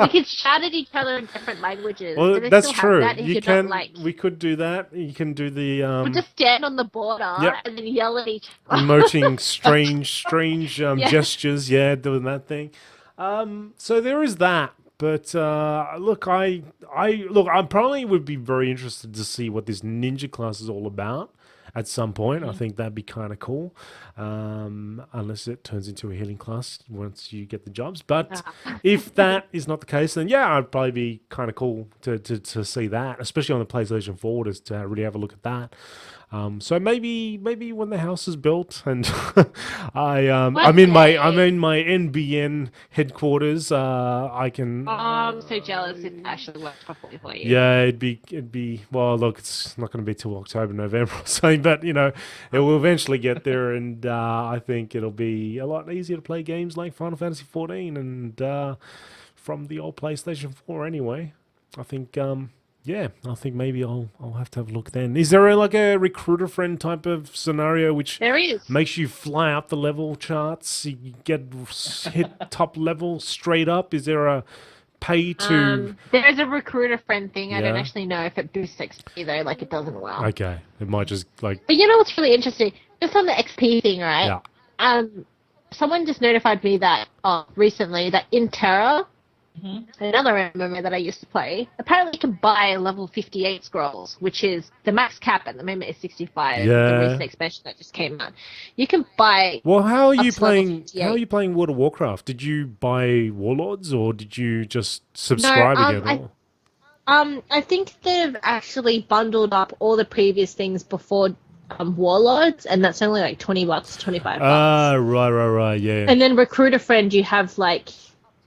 We could shout at each other in different languages. Well, Do they that's still true. Have that if You you're can. Not, like, We could do that. You can do the we'll just stand on the border Yep. and then yell at each other. emoting strange gestures. Yeah, doing that thing. So there is that. But look, I probably would be very interested to see what this ninja class is all about. At some point, I think that'd be kind of cool, unless it turns into a healing class once you get the jobs. But if that is not the case, then yeah, I'd probably be kind of cool to see that, especially on the PlayStation 4, is to really have a look at that. So maybe when the house is built and I'm in my NBN headquarters, I can. Oh, I'm so jealous it actually worked properly for you. Yeah, it'd be. Well, look, it's not going to be till October, November or something, but it will eventually get there, and I think it'll be a lot easier to play games like Final Fantasy 14 and from the old PlayStation 4 anyway. I think. I think maybe I'll have to have a look then. Is there a recruiter friend type of scenario which There is. makes you fly up the level charts? You get hit top level straight up? Is there a pay to? There is a recruiter friend thing. I don't Yeah. actually know if it boosts XP though, like it doesn't WoW. Okay, it might just like. But you know what's really interesting? Just on the XP thing, right? Yeah. Someone just notified me that recently that in Terra, another MMO that I used to play, apparently you can buy level 58 scrolls, which is the max cap at the moment is 65. Yeah. The recent expansion that just came out. You can buy. Well, how are you up to level playing? 58. How are you playing World of Warcraft? Did you buy Warlords or did you just subscribe again? I think they've actually bundled up all the previous things before Warlords, and that's only like $20, $25. Right, yeah. And then Recruit a Friend, you have like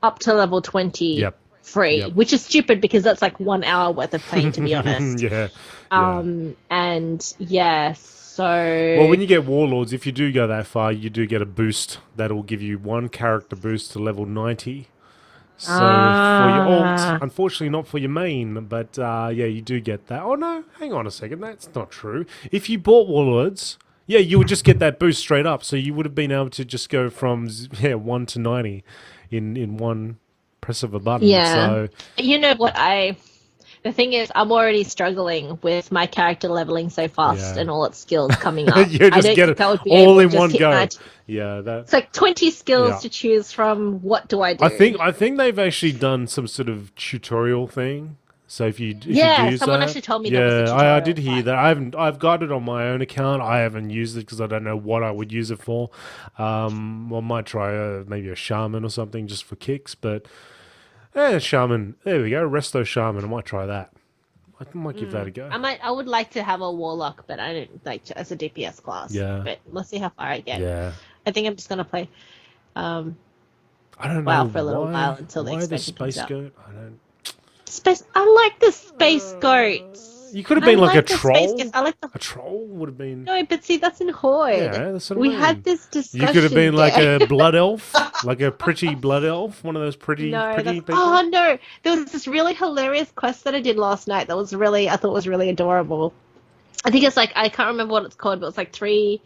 up to level 20 Yep. free, Yep. which is stupid because that's like 1 hour worth of playing, to be honest. Yeah. And yeah, so. Well, when you get Warlords, if you do go that far, you do get a boost that'll give you one character boost to level 90. So for your alt, unfortunately not for your main, but yeah, you do get that. Oh no, hang on a second, that's not true. If you bought Warlords, yeah, you would just get that boost straight up. So you would have been able to just go from 1 to 90 in one press of a button. Yeah. So you know what the thing is, I'm already struggling with my character leveling so fast and all its skills coming up. you just I don't get think it I would be all able in to one just go. hit it's like 20 skills to choose from. What do I do? I think they've actually done some sort of tutorial thing. So if you do someone that, actually told me there was a tutorial. I did hear that. I've got it on my own account. I haven't used it because I don't know what I would use it for. I might try maybe a shaman or something just for kicks. But shaman, there we go, resto shaman. I might try that. I might give that a go. I would like to have a warlock, but I don't like as a DPS class. Yeah. But let's see how far I get. Yeah. I think I'm just gonna play. I don't WoW know for a little while until the expansion comes out. goat. I don't. I like the space goats. You could have been like a troll. I like A troll would have been. No, but see, that's in Horde. Yeah, that's what I we mean. had this discussion. You could have been like there. a blood elf, like a pretty blood elf, one of those pretty people. Oh no, there was this really hilarious quest that I did last night that was I thought was really adorable. I think it's like, I can't remember what it's called, but it's like three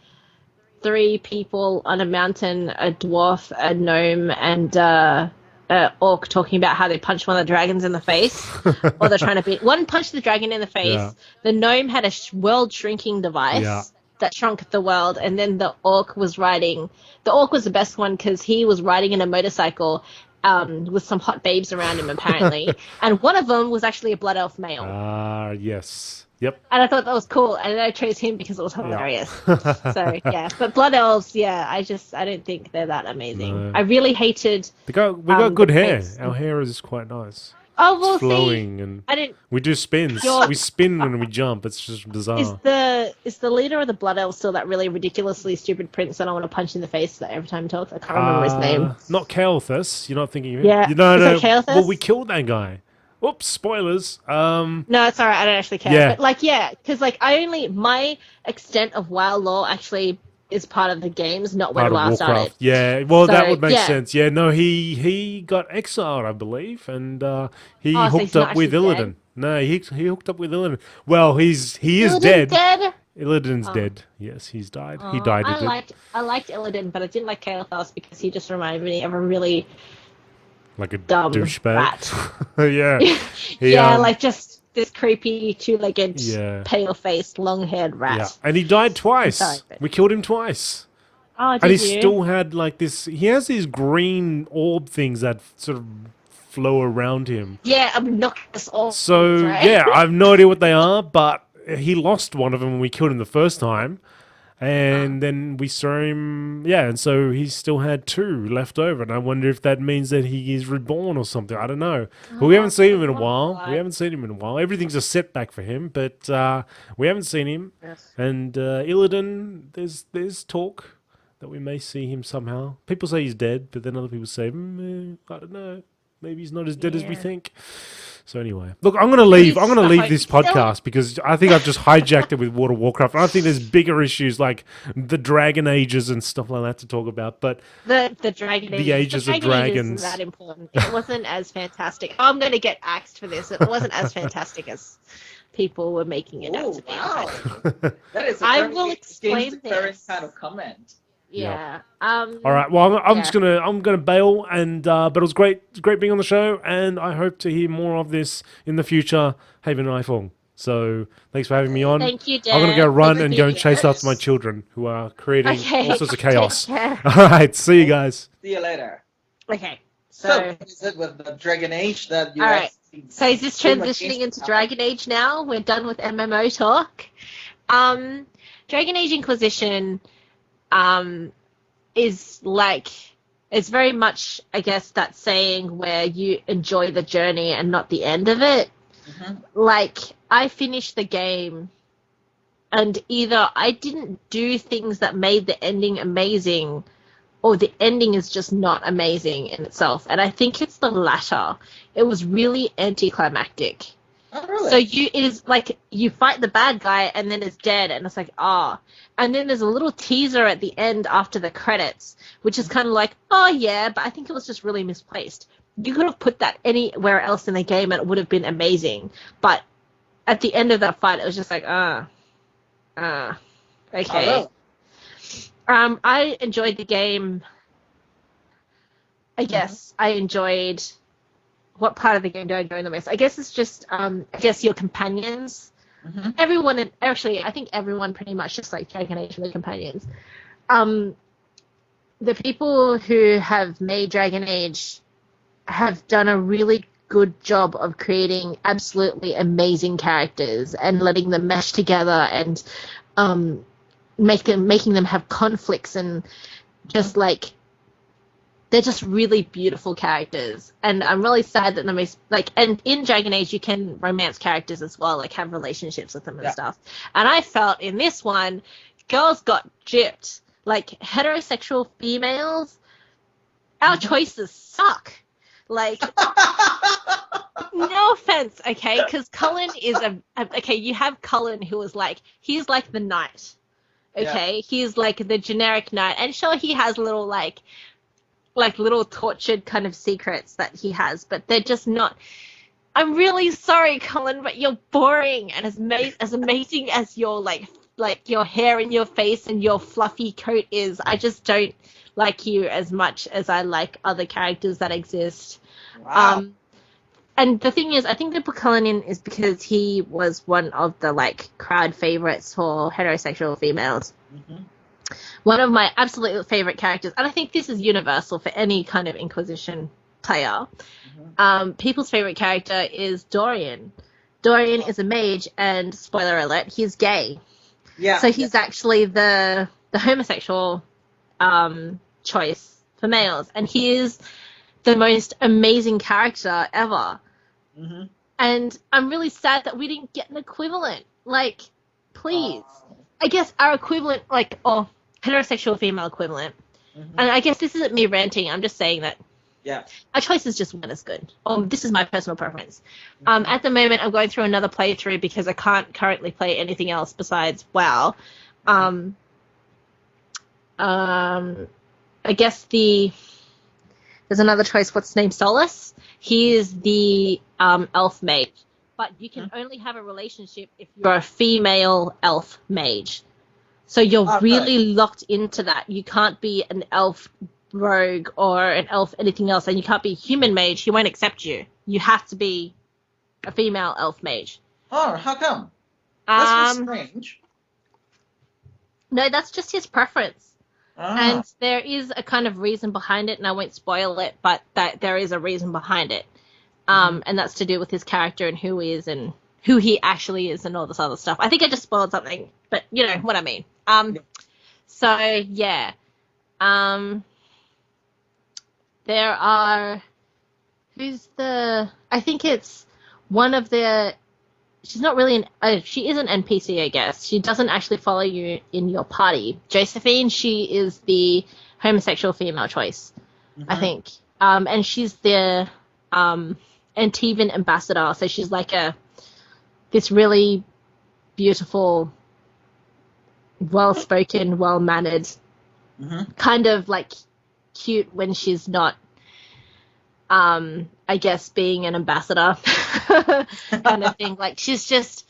people on a mountain, a dwarf, a gnome, and orc talking about how they punched one of the dragons in the face, or they're trying to beat. One punched the dragon in the face. Yeah. The gnome had a world shrinking device that shrunk the world, and then the orc was riding. The orc was the best one because he was riding in a motorcycle with some hot babes around him apparently, and one of them was actually a blood elf male. Yes. Yep. And I thought that was cool, and I chose him because it was hilarious. So yeah, but blood elves, I don't think they're that amazing. No. I really hated. We got good hair. Our hair is quite nice. Oh, well, it's flowing, and we do spins. We spin when we jump. It's just bizarre. Is the leader of the blood elves still that really ridiculously stupid prince that I want to punch in the face every time he talks? I can't remember his name. Not Kael'thas. You're not thinking of him. Yeah. No. Kael'thas? Well, we killed that guy. Oops, spoilers. No, it's alright, I don't actually care. But because my extent of WoW lore actually is part of the games, not when WoW started. Yeah, well, that would make sense. Yeah, no, he got exiled, I believe, and he hooked up with Illidan. No, he hooked up with Illidan. Well, he is dead. Illidan's dead. Yes, he's died. He died. I liked Illidan, but I didn't like Kael'thas because he just reminded me of a really like a dumb douchebag. Yeah. Like just this creepy two-legged, pale-faced, long-haired rat. Yeah, and he died twice. We killed him twice. Oh, and he still had like this. He has these green orb things that sort of flow around him. Yeah, obnoxious orbs. So right? I have no idea what they are, but he lost one of them when we killed him the first time. And then we saw him, and so he still had 2 left over. And I wonder if that means that he is reborn or something. I don't know. But we haven't seen him in a while. Everything's a setback for him, but we haven't seen him. Yes. And Illidan, there's talk that we may see him somehow. People say he's dead, but then other people say, I don't know. Maybe he's not as dead as we think. So anyway, look, I'm going to leave. I'm going to leave this podcast because I think I've just hijacked it with World of Warcraft. I think there's bigger issues like the Dragon Ages and stuff like that to talk about. But the Dragon Ages, the Ages of Dragons, isn't that important. It wasn't as fantastic. I'm going to get axed for this. It wasn't as fantastic as people were making it out to be. Wow. That is I will explain this kind of comment. Yeah. All right. Well, I'm gonna bail, and but it was great. It's great being on the show, and I hope to hear more of this in the future. Haven and Phuong. So thanks for having me on. Thank you, Dan. I'm gonna go run and go and chase after my children who are creating all sorts of chaos. All right. See you guys. See you later. Okay. So is it with the Dragon Age that you? All right. So is this transitioning into Dragon Age now? We're done with MMO talk. Dragon Age Inquisition. Is like, it's very much, I guess, that saying where you enjoy the journey and not the end of it. Like, I finished the game, and either I didn't do things that made the ending amazing, or the ending is just not amazing in itself. And I think it's the latter. It was really anticlimactic. Oh, really? So it is like you fight the bad guy and then it's dead, and it's like, ah. And then there's a little teaser at the end after the credits, which is kind of like, oh yeah, but I think it was just really misplaced. You could have put that anywhere else in the game and it would have been amazing. But at the end of that fight, it was just like, okay. Oh, really? I enjoyed the game. I guess I enjoyed. What part of the game do I enjoy the most? I guess it's just, your companions. Everyone, I think everyone pretty much just like Dragon Age and the companions. The people who have made Dragon Age have done a really good job of creating absolutely amazing characters and letting them mesh together and making them have conflicts, and just like they're just really beautiful characters. And I'm really sad that and in Dragon Age you can romance characters as well, like have relationships with them and stuff. And I felt in this one, girls got gypped. Like, heterosexual females, our choices suck. Like, no offense, okay? Because Cullen is you have Cullen who is like, he's like the knight, okay? Yeah. He's like the generic knight. And sure, he has little, like little tortured kind of secrets that he has, but they're just not. I'm really sorry, Cullen, but you're boring. And as amazing as your, like your hair and your face and your fluffy coat is, I just don't like you as much as I like other characters that exist. Wow. And the thing is, I think they put Cullen in is because he was one of the, like, crowd favorites for heterosexual females. One of my absolute favorite characters, and I think this is universal for any kind of Inquisition player, people's favorite character is Dorian. Dorian is a mage, and spoiler alert, he's gay. Yeah. So he's actually the homosexual choice for males, and he is the most amazing character ever. And I'm really sad that we didn't get an equivalent. Like, please. I guess our equivalent, like, heterosexual female equivalent. And I guess this isn't me ranting. I'm just saying that our choices just weren't as good. This is my personal preference. At the moment, I'm going through another playthrough because I can't currently play anything else besides WoW. I guess there's another choice. What's his name? Solus. He is the elf mage. But you can only have a relationship if you're a female elf mage. So you're really locked into that. You can't be an elf rogue or an elf anything else, and you can't be a human mage. He won't accept you. You have to be a female elf mage. Oh, how come? That's strange. No, that's just his preference. And there is a kind of reason behind it, and I won't spoil it, but there is a reason behind it. And that's to do with his character and who he is and who he actually is and all this other stuff. I think I just spoiled something, but you know what I mean. So, yeah. There are... I think it's one of the... She's not really she is an NPC, I guess. She doesn't actually follow you in your party. Josephine, she is the homosexual female choice, I think. And she's the Antivan ambassador, so she's like this really beautiful, well-spoken, well-mannered, kind of like cute when she's not, I guess, being an ambassador kind of thing. Like, she's just,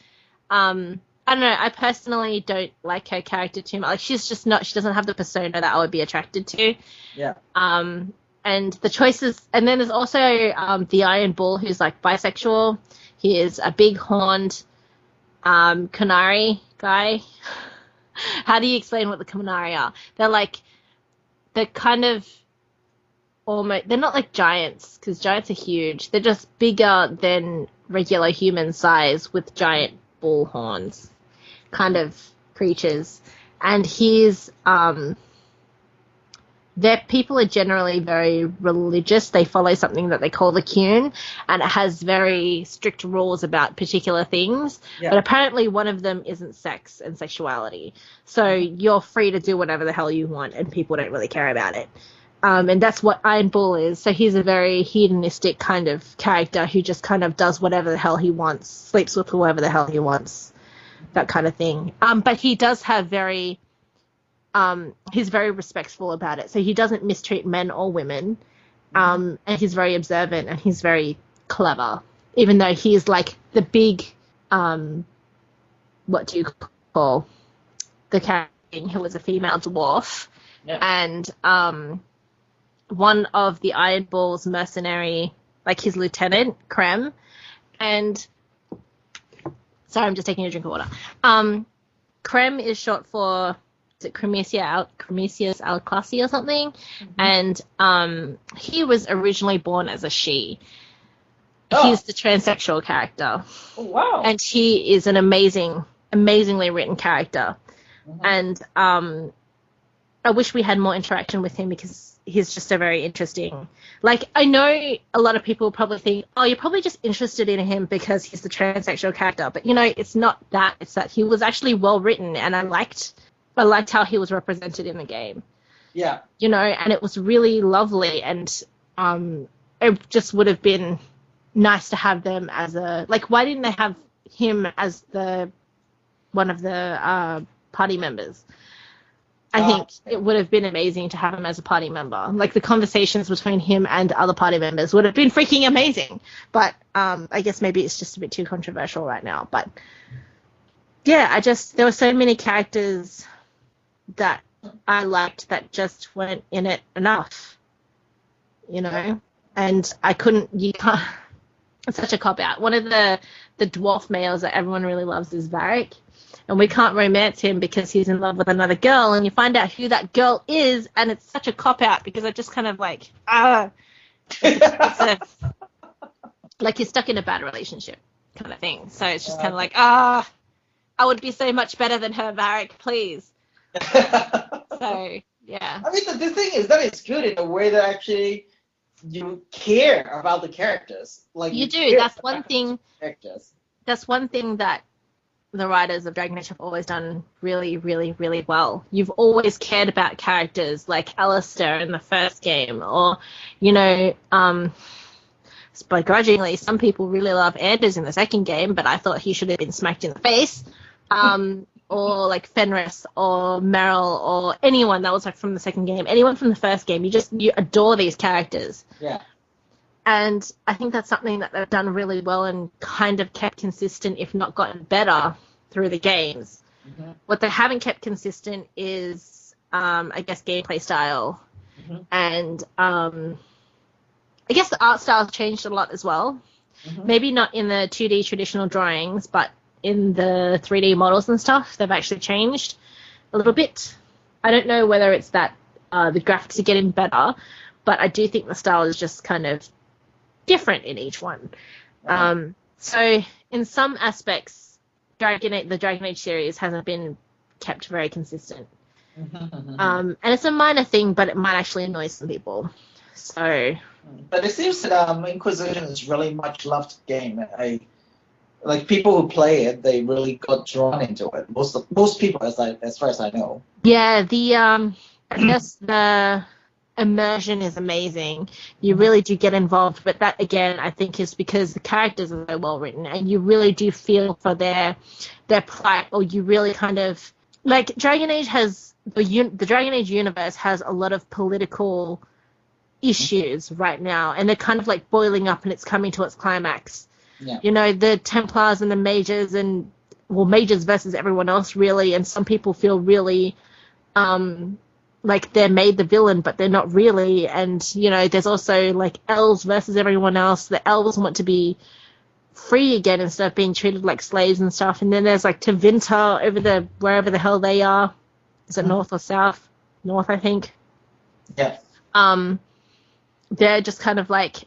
I don't know, I personally don't like her character too much. Like, she's just not, she doesn't have the persona that I would be attracted to. Yeah. And the choices, and then there's also the Iron Bull, who's like bisexual. He is a big horned Canary guy. How do you explain what the Canary are? They're kind of almost, they're not like giants, because giants are huge. They're just bigger than regular human size with giant bull horns kind of creatures. And he's their people are generally very religious. They follow something that they call the Qun, and it has very strict rules about particular things. Yeah. But apparently one of them isn't sex and sexuality. So you're free to do whatever the hell you want, and people don't really care about it. And that's what Iron Bull is. So he's a very hedonistic kind of character who just kind of does whatever the hell he wants, sleeps with whoever the hell he wants, that kind of thing. But he does have very... he's very respectful about it. So he doesn't mistreat men or women. And he's very observant and he's very clever. Even though he's like the big, what do you call the character who was a female dwarf. Yeah. And one of the Iron Bull's mercenary, like his lieutenant, Krem. And sorry, I'm just taking a drink of water. Krem is short for... is it Cremisius Alclassi or something? And he was originally born as a she. Oh. He's the transsexual character. Oh, wow. And he is an amazingly written character. And I wish we had more interaction with him because he's just a very interesting... Like, I know a lot of people probably think, oh, you're probably just interested in him because he's the transsexual character. But, it's not that. It's that he was actually well written, and I liked how he was represented in the game. Yeah. And it was really lovely, and it just would have been nice to have them as a... Like, why didn't they have him as one of the party members? I think it would have been amazing to have him as a party member. Like, the conversations between him and other party members would have been freaking amazing. But I guess maybe it's just a bit too controversial right now. But, yeah, there were so many characters that I liked that just weren't in it enough, and you can't, it's such a cop-out. One of the dwarf males that everyone really loves is Varric, and we can't romance him because he's in love with another girl, and you find out who that girl is, and it's such a cop-out because I just kind of like, like you're stuck in a bad relationship kind of thing. So it's just kind of like, I would be so much better than her, Varric, please. So yeah, I mean, the thing is that it's good in a way that actually you care about the characters. Like you do. That's one thing. Characters. That's one thing that the writers of Dragon Age have always done really, really, really well. You've always cared about characters like Alistair in the first game, or begrudgingly, some people really love Anders in the second game, but I thought he should have been smacked in the face. Or like Fenris or Meryl or anyone that was like from the second game, anyone from the first game, you adore these characters. Yeah. And I think that's something that they've done really well and kind of kept consistent, if not gotten better, through the games. What they haven't kept consistent is, I guess, gameplay style. And I guess the art style's changed a lot as well. Maybe not in the 2D traditional drawings, but in the 3D models and stuff, they've actually changed a little bit. I don't know whether it's that the graphics are getting better, but I do think the style is just kind of different in each one. So in some aspects, the Dragon Age series hasn't been kept very consistent. And it's a minor thing, but it might actually annoy some people. So, but it seems that Inquisition is really much loved game. Like people who play it, they really got drawn into it. Most people, as far as I know. Yeah, I guess the immersion is amazing. You really do get involved, but that again, I think, is because the characters are so well written, and you really do feel for their plight, or you really kind of like Dragon Age has the Dragon Age universe has a lot of political issues right now, and they're kind of like boiling up, and it's coming to its climax. Yeah. The Templars and the Mages, and Mages versus everyone else, really, and some people feel really like they're made the villain, but they're not really. And there's also like elves versus everyone else. The elves want to be free again instead of being treated like slaves and stuff. And then there's like Tevinter over wherever the hell they are. Is it north or south? North, I think. Yeah. They're just kind of like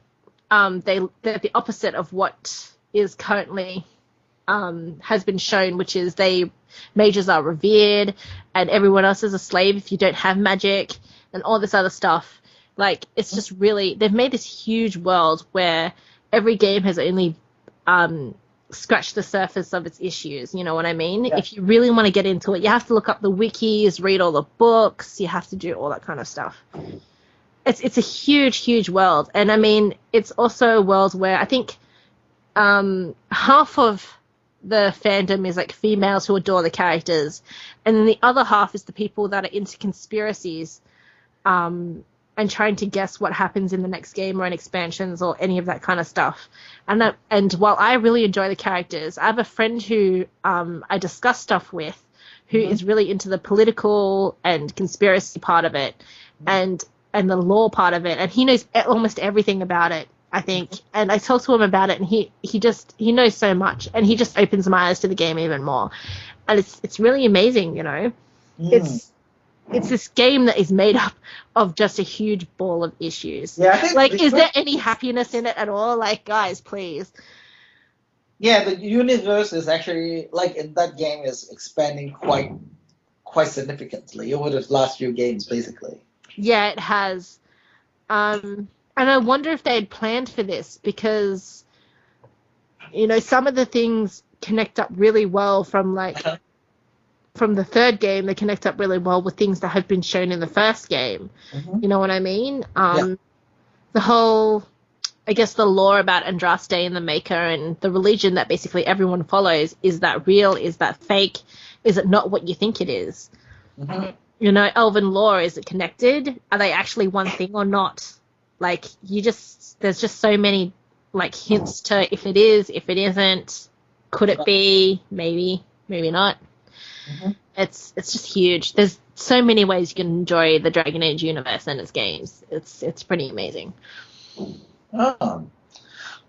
they're the opposite of what is currently has been shown, which is mages are revered and everyone else is a slave if you don't have magic, and all this other stuff. Like, it's just really, they've made this huge world where every game has only scratched the surface of its issues, you know what I mean? Yeah. If you really want to get into it, you have to look up the wikis, read all the books, you have to do all that kind of stuff. It's a huge world, and I mean, it's also a world where I think half of the fandom is like females who adore the characters, and then the other half is the people that are into conspiracies and trying to guess what happens in the next game or in expansions or any of that kind of stuff. And while I really enjoy the characters, I have a friend who I discuss stuff with who is really into the political and conspiracy part of it and the law part of it, and he knows almost everything about it, I think. And I talk to him about it, and he knows so much, and he just opens my eyes to the game even more. And it's really amazing, you know. It's this game that is made up of just a huge ball of issues. Yeah, I think like, is there any happiness in it at all? Like, guys, please. Yeah, the universe is actually, like, in that game is expanding quite significantly over the last few games, basically. Yeah, it has. And I wonder if they had planned for this, because, you know, some of the things connect up really well from, like, from the third game. They connect up really well with things that have been shown in the first game. You know what I mean? The whole, I guess, the lore about Andraste and the Maker and the religion that basically everyone follows, is that real? Is that fake? Is it not what you think it is? You know, elven lore, is it connected? Are they actually one thing or not? Like, there's just so many, like, hints to if it is, if it isn't, could it be, maybe not. It's just huge. There's so many ways you can enjoy the Dragon Age universe and its games. It's pretty amazing. Oh.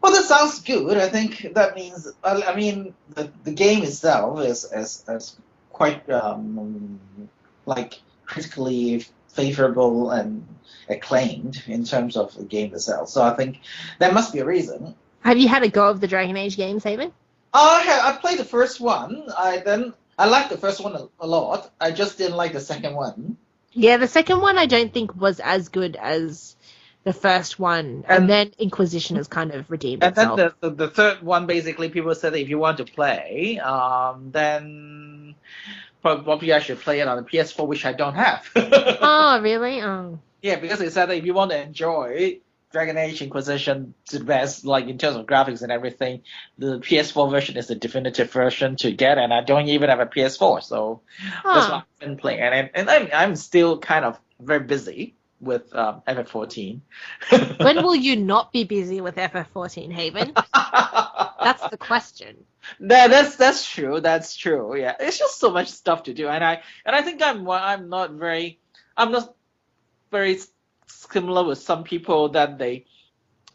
Well, that sounds good. I think that means, I mean, the game itself is quite, like, critically favorable and acclaimed in terms of the game itself. So I think there must be a reason. Have you had a go of the Dragon Age games, Haven? I played the first one. I liked the first one a lot. I just didn't like the second one. Yeah, the second one I don't think was as good as the first one, and then Inquisition has kind of redeemed itself. And then the third one, basically, people said that if you want to play, then probably I should play it on the PS4, which I don't have. Oh, really? Oh. Yeah, because they said that if you want to enjoy Dragon Age Inquisition to the best, like in terms of graphics and everything, the PS4 version is the definitive version to get, and I don't even have a PS4, so that's why I've been playing. And I'm still kind of very busy with FF14. When will you not be busy with FF14, Haven? That's the question. That's true. That's true. Yeah, it's just so much stuff to do, and I think I'm not very similar with some people that they,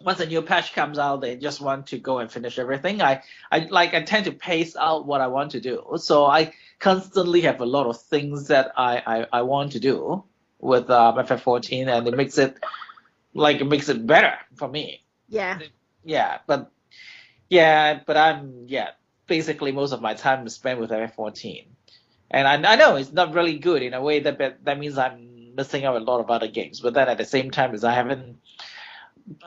once a new patch comes out, they just want to go and finish everything. I tend to pace out what I want to do, so I constantly have a lot of things that I want to do with FF14, and it makes it better for me. Yeah. But I'm basically most of my time is spent with FF14, and I know it's not really good in a way that means I'm missing out a lot of other games, but then at the same time is I haven't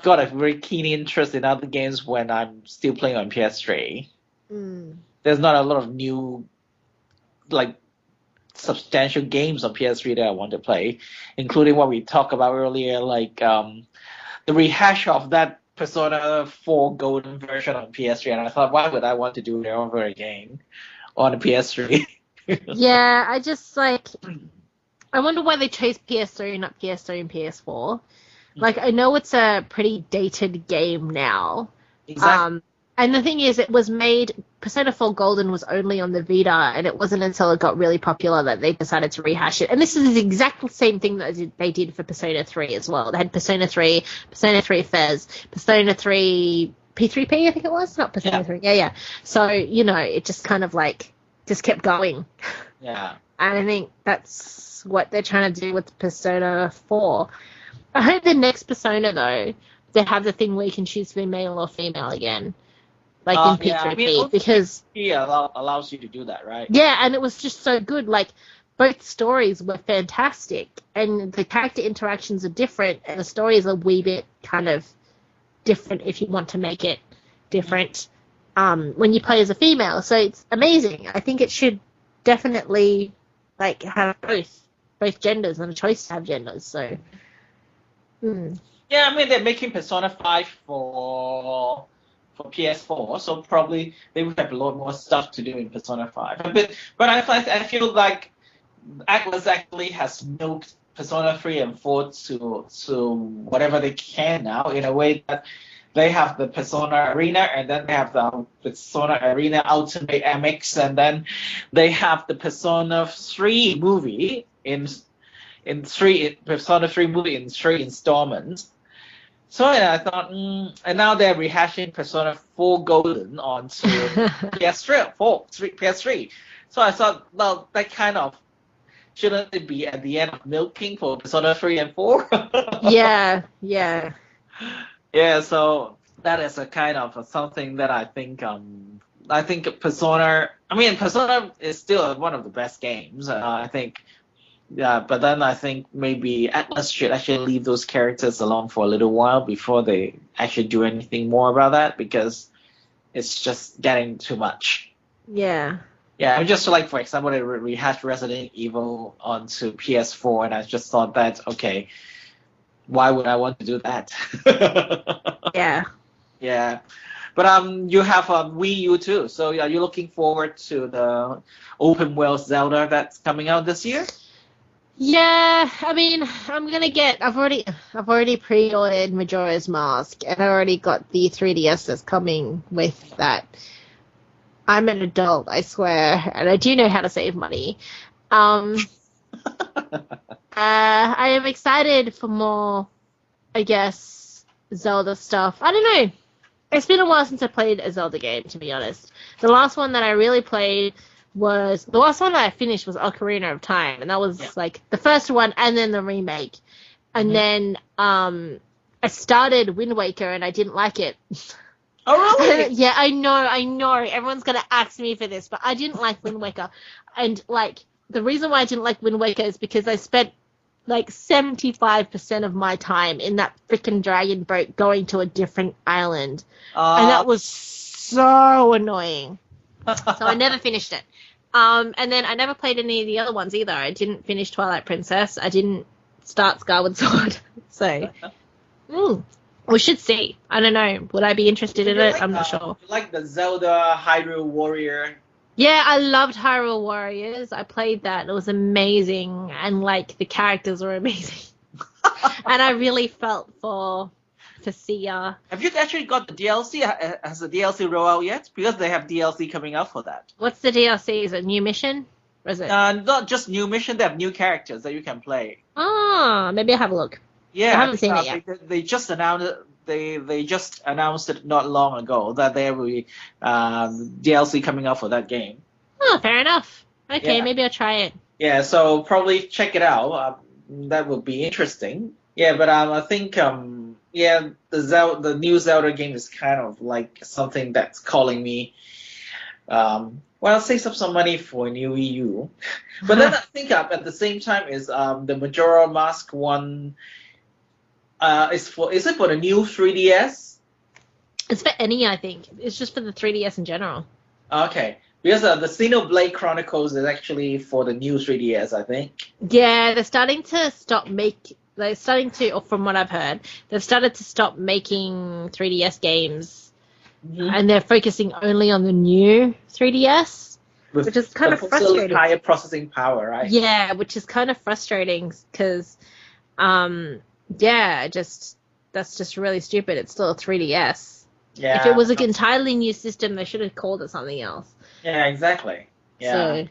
got a very keen interest in other games when I'm still playing on PS3. There's not a lot of new, like, substantial games on PS3 that I want to play, including what we talked about earlier, like the rehash of that Persona 4 Golden version on PS3, and I thought, why would I want to do it over again on the PS3? Yeah, I just, like, I wonder why they chose PS3, not PS3 and PS4. Like, I know it's a pretty dated game now. Exactly. And the thing is, it was made, Persona 4 Golden was only on the Vita, and it wasn't until it got really popular that they decided to rehash it. And this is the exact same thing that they did for Persona 3 as well. They had Persona 3, Persona 3 Fez, Persona 3 P3P, I think it was? Not Persona 3. Yeah. So, you know, it just kind of, like, just kept going. Yeah. And I think that's what they're trying to do with Persona 4. I hope the next Persona, though, they have the thing where you can choose to be male or female again. Like in P3P, because P allows you to do that, right? Yeah, and it was just so good. Like, both stories were fantastic, and the character interactions are different, and the story is a wee bit kind of different if you want to make it different when you play as a female. So it's amazing. I think it should definitely like have both genders and a choice to have genders. So yeah, I mean they're making Persona 5 for PS4, so probably they would have a lot more stuff to do in Persona 5. But I feel like Atlas actually has milked Persona 3 and 4 to whatever they can now, in a way that they have the Persona Arena, and then they have the Persona Arena Ultimate MX, and then they have the Persona 3 movie in Persona 3 movie in 3 installments. So I thought, and now they're rehashing Persona 4 Golden onto PS3. So I thought, well, that kind of shouldn't it be at the end of milking for Persona 3 and 4? yeah. Yeah, so that is a kind of something that I think Persona is still one of the best games. I think. Yeah, but then I think maybe Atlas should actually leave those characters alone for a little while before they actually do anything more about that, because it's just getting too much. Yeah. Yeah, I'm just like, for example, they rehashed Resident Evil onto PS4, and I just thought that, okay, why would I want to do that? Yeah. Yeah. But you have Wii U too, so are you looking forward to the open world Zelda that's coming out this year? Yeah, I mean, I've already pre-ordered Majora's Mask, and I already got the 3DS that's coming with that. I'm an adult, I swear, and I do know how to save money. I am excited for more, I guess, Zelda stuff. I don't know. It's been a while since I played a Zelda game, to be honest. The last one that I really played the last one that I finished was Ocarina of Time, and that was like the first one and then the remake. And then I started Wind Waker and I didn't like it. Oh, really? Yeah, I know. Everyone's gonna ask me for this, but I didn't like Wind Waker. And like the reason why I didn't like Wind Waker is because I spent like 75% of my time in that freaking dragon boat going to a different island. And that was so annoying. So I never finished it. And then I never played any of the other ones either. I didn't finish Twilight Princess. I didn't start Skyward Sword. So, we should see. I don't know. Would I be interested in it? I'm not sure. Like the Zelda Hyrule Warrior. Yeah, I loved Hyrule Warriors. I played that. It was amazing. And, like, the characters were amazing. And I really felt for Sia. Have you actually got the DLC? Has the DLC rolled out yet? Because they have DLC coming out for that. What's the DLC? Is it New Mission? Or is it? Not just new mission. They have new characters that you can play. Ah, maybe I'll have a look. Yeah, I haven't seen it yet. They just announced it. They just announced it not long ago that there will be DLC coming out for that game. Oh, fair enough. Okay, Yeah. maybe I'll try it. Yeah, so probably check it out. That would be interesting. Yeah, but I think the new Zelda game is kind of like something that's calling me. Save up some money for a new Wii U. But then I think at the same time is the Majora Mask one. Is it for the new 3DS? It's for any, I think. It's just for the 3DS in general. Okay, because the Xenoblade Chronicles is actually for the new 3DS, I think. Yeah, they're starting to or from what I've heard, they've started to stop making 3DS games, and they're focusing only on the new 3DS, which is kind of frustrating. Higher processing power, right? Yeah, which is kind of frustrating because, that's just really stupid. It's still a 3DS. Yeah. If it was an entirely new system, they should have called it something else. Yeah, exactly. Yeah. So,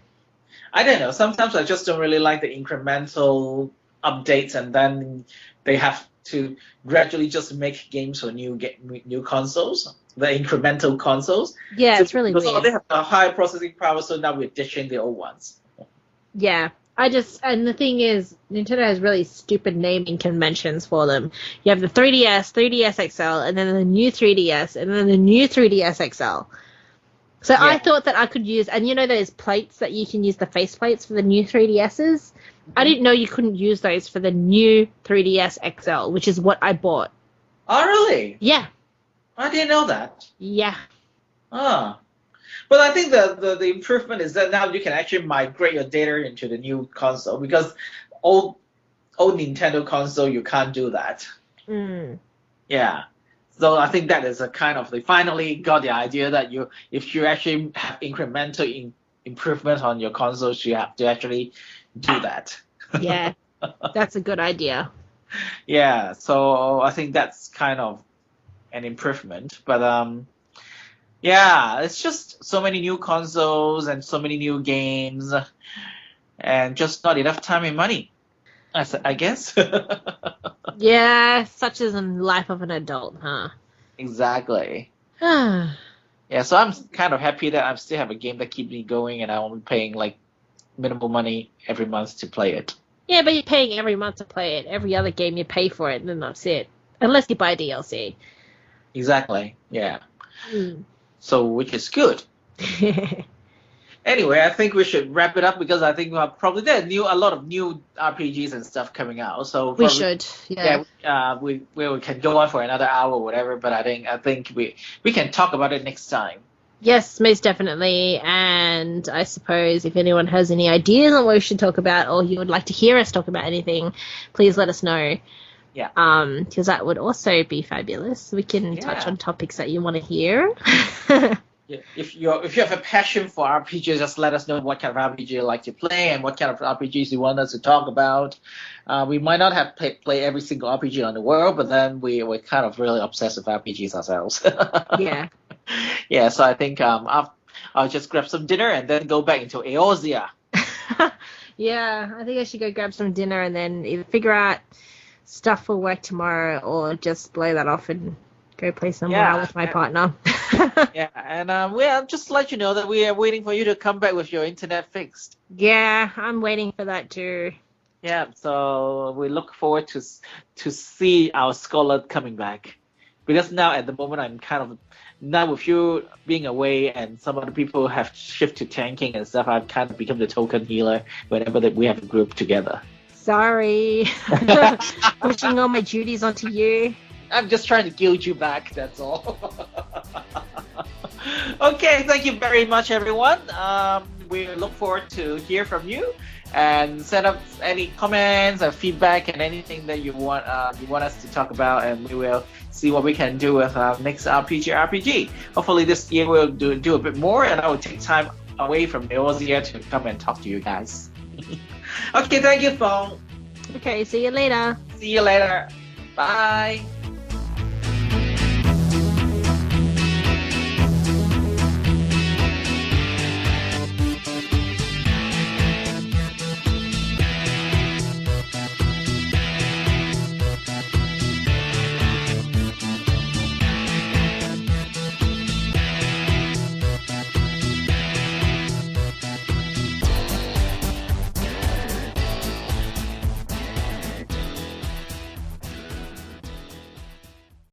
I don't know. Sometimes I just don't really like the incremental updates, and then they have to gradually just make games for new consoles, the incremental consoles. yeah, So it's really because weird. they have a high processing power, so now we're ditching the old ones. Yeah. And the thing is, Nintendo has really stupid naming conventions for them. You have the 3DS, 3DS XL, and then the new 3DS, and then the new 3DS XL. So I Yeah. thought that I could use, and you know those plates that you can use, the face plates for the new 3DSs? I didn't know you couldn't use those for the new 3DS XL, which is what I bought. Oh, really? Yeah. I didn't know that. Yeah. Ah. But I think the improvement is that now you can actually migrate your data into the new console, because old Nintendo console you can't do that. Mm. Yeah. So I think that is a kind of, they finally got the idea that if you actually have incremental improvement on your consoles, you have to actually do that. Yeah. That's a good idea. Yeah. So I think that's kind of an improvement. But yeah, it's just so many new consoles and so many new games, and just not enough time and money, I guess. Yeah, such is the life of an adult, huh? Exactly. Yeah, Yeah, so I'm kind of happy that I still have a game that keeps me going, and I'm only paying like minimal money every month to play it. but you're paying every month to play it. Every other game you pay for it, and then that's it. Unless you buy DLC. Exactly. Yeah. Mm. So, which is good. Anyway, I think we should wrap it up, because I think probably there are a lot of new RPGs and stuff coming out. So We probably, should, yeah. we can go on for another hour or whatever. But I think we can talk about it next time. Yes, most definitely. And I suppose if anyone has any ideas on what we should talk about, or you would like to hear us talk about anything, please let us know. Yeah. Because that would also be fabulous. We can touch Yeah. on topics that you want to hear. Yeah, if you have a passion for RPGs, just let us know what kind of RPG you like to play and what kind of RPGs you want us to talk about. We might not have play every single RPG on the world, but then we're kind of really obsessed with RPGs ourselves. Yeah. Yeah, so I think I'll just grab some dinner and then go back into Eorzea. Yeah, I think I should go grab some dinner and then either figure out stuff for work tomorrow or just blow that off and go play some WoW with my partner. Yeah, and we'll just let you know that we are waiting for you to come back with your internet fixed. Yeah, I'm waiting for that too. Yeah, so we look forward to see our scholar coming back, because now at the moment I'm kind of, now with you being away and some other people have shifted to tanking and stuff, I've kind of become the token healer whenever that we have a group together. Sorry. Pushing all my duties onto you. I'm just trying to guild you back, that's all. Okay, thank you very much, everyone. We look forward to hear from you, and send up any comments or feedback and anything that you want us to talk about, and we will see what we can do with our next RPG. Hopefully this year we'll do a bit more, and I will take time away from Eorzea to come and talk to you guys. Okay, thank you, Phuong. Okay, see you later. See you later. Bye.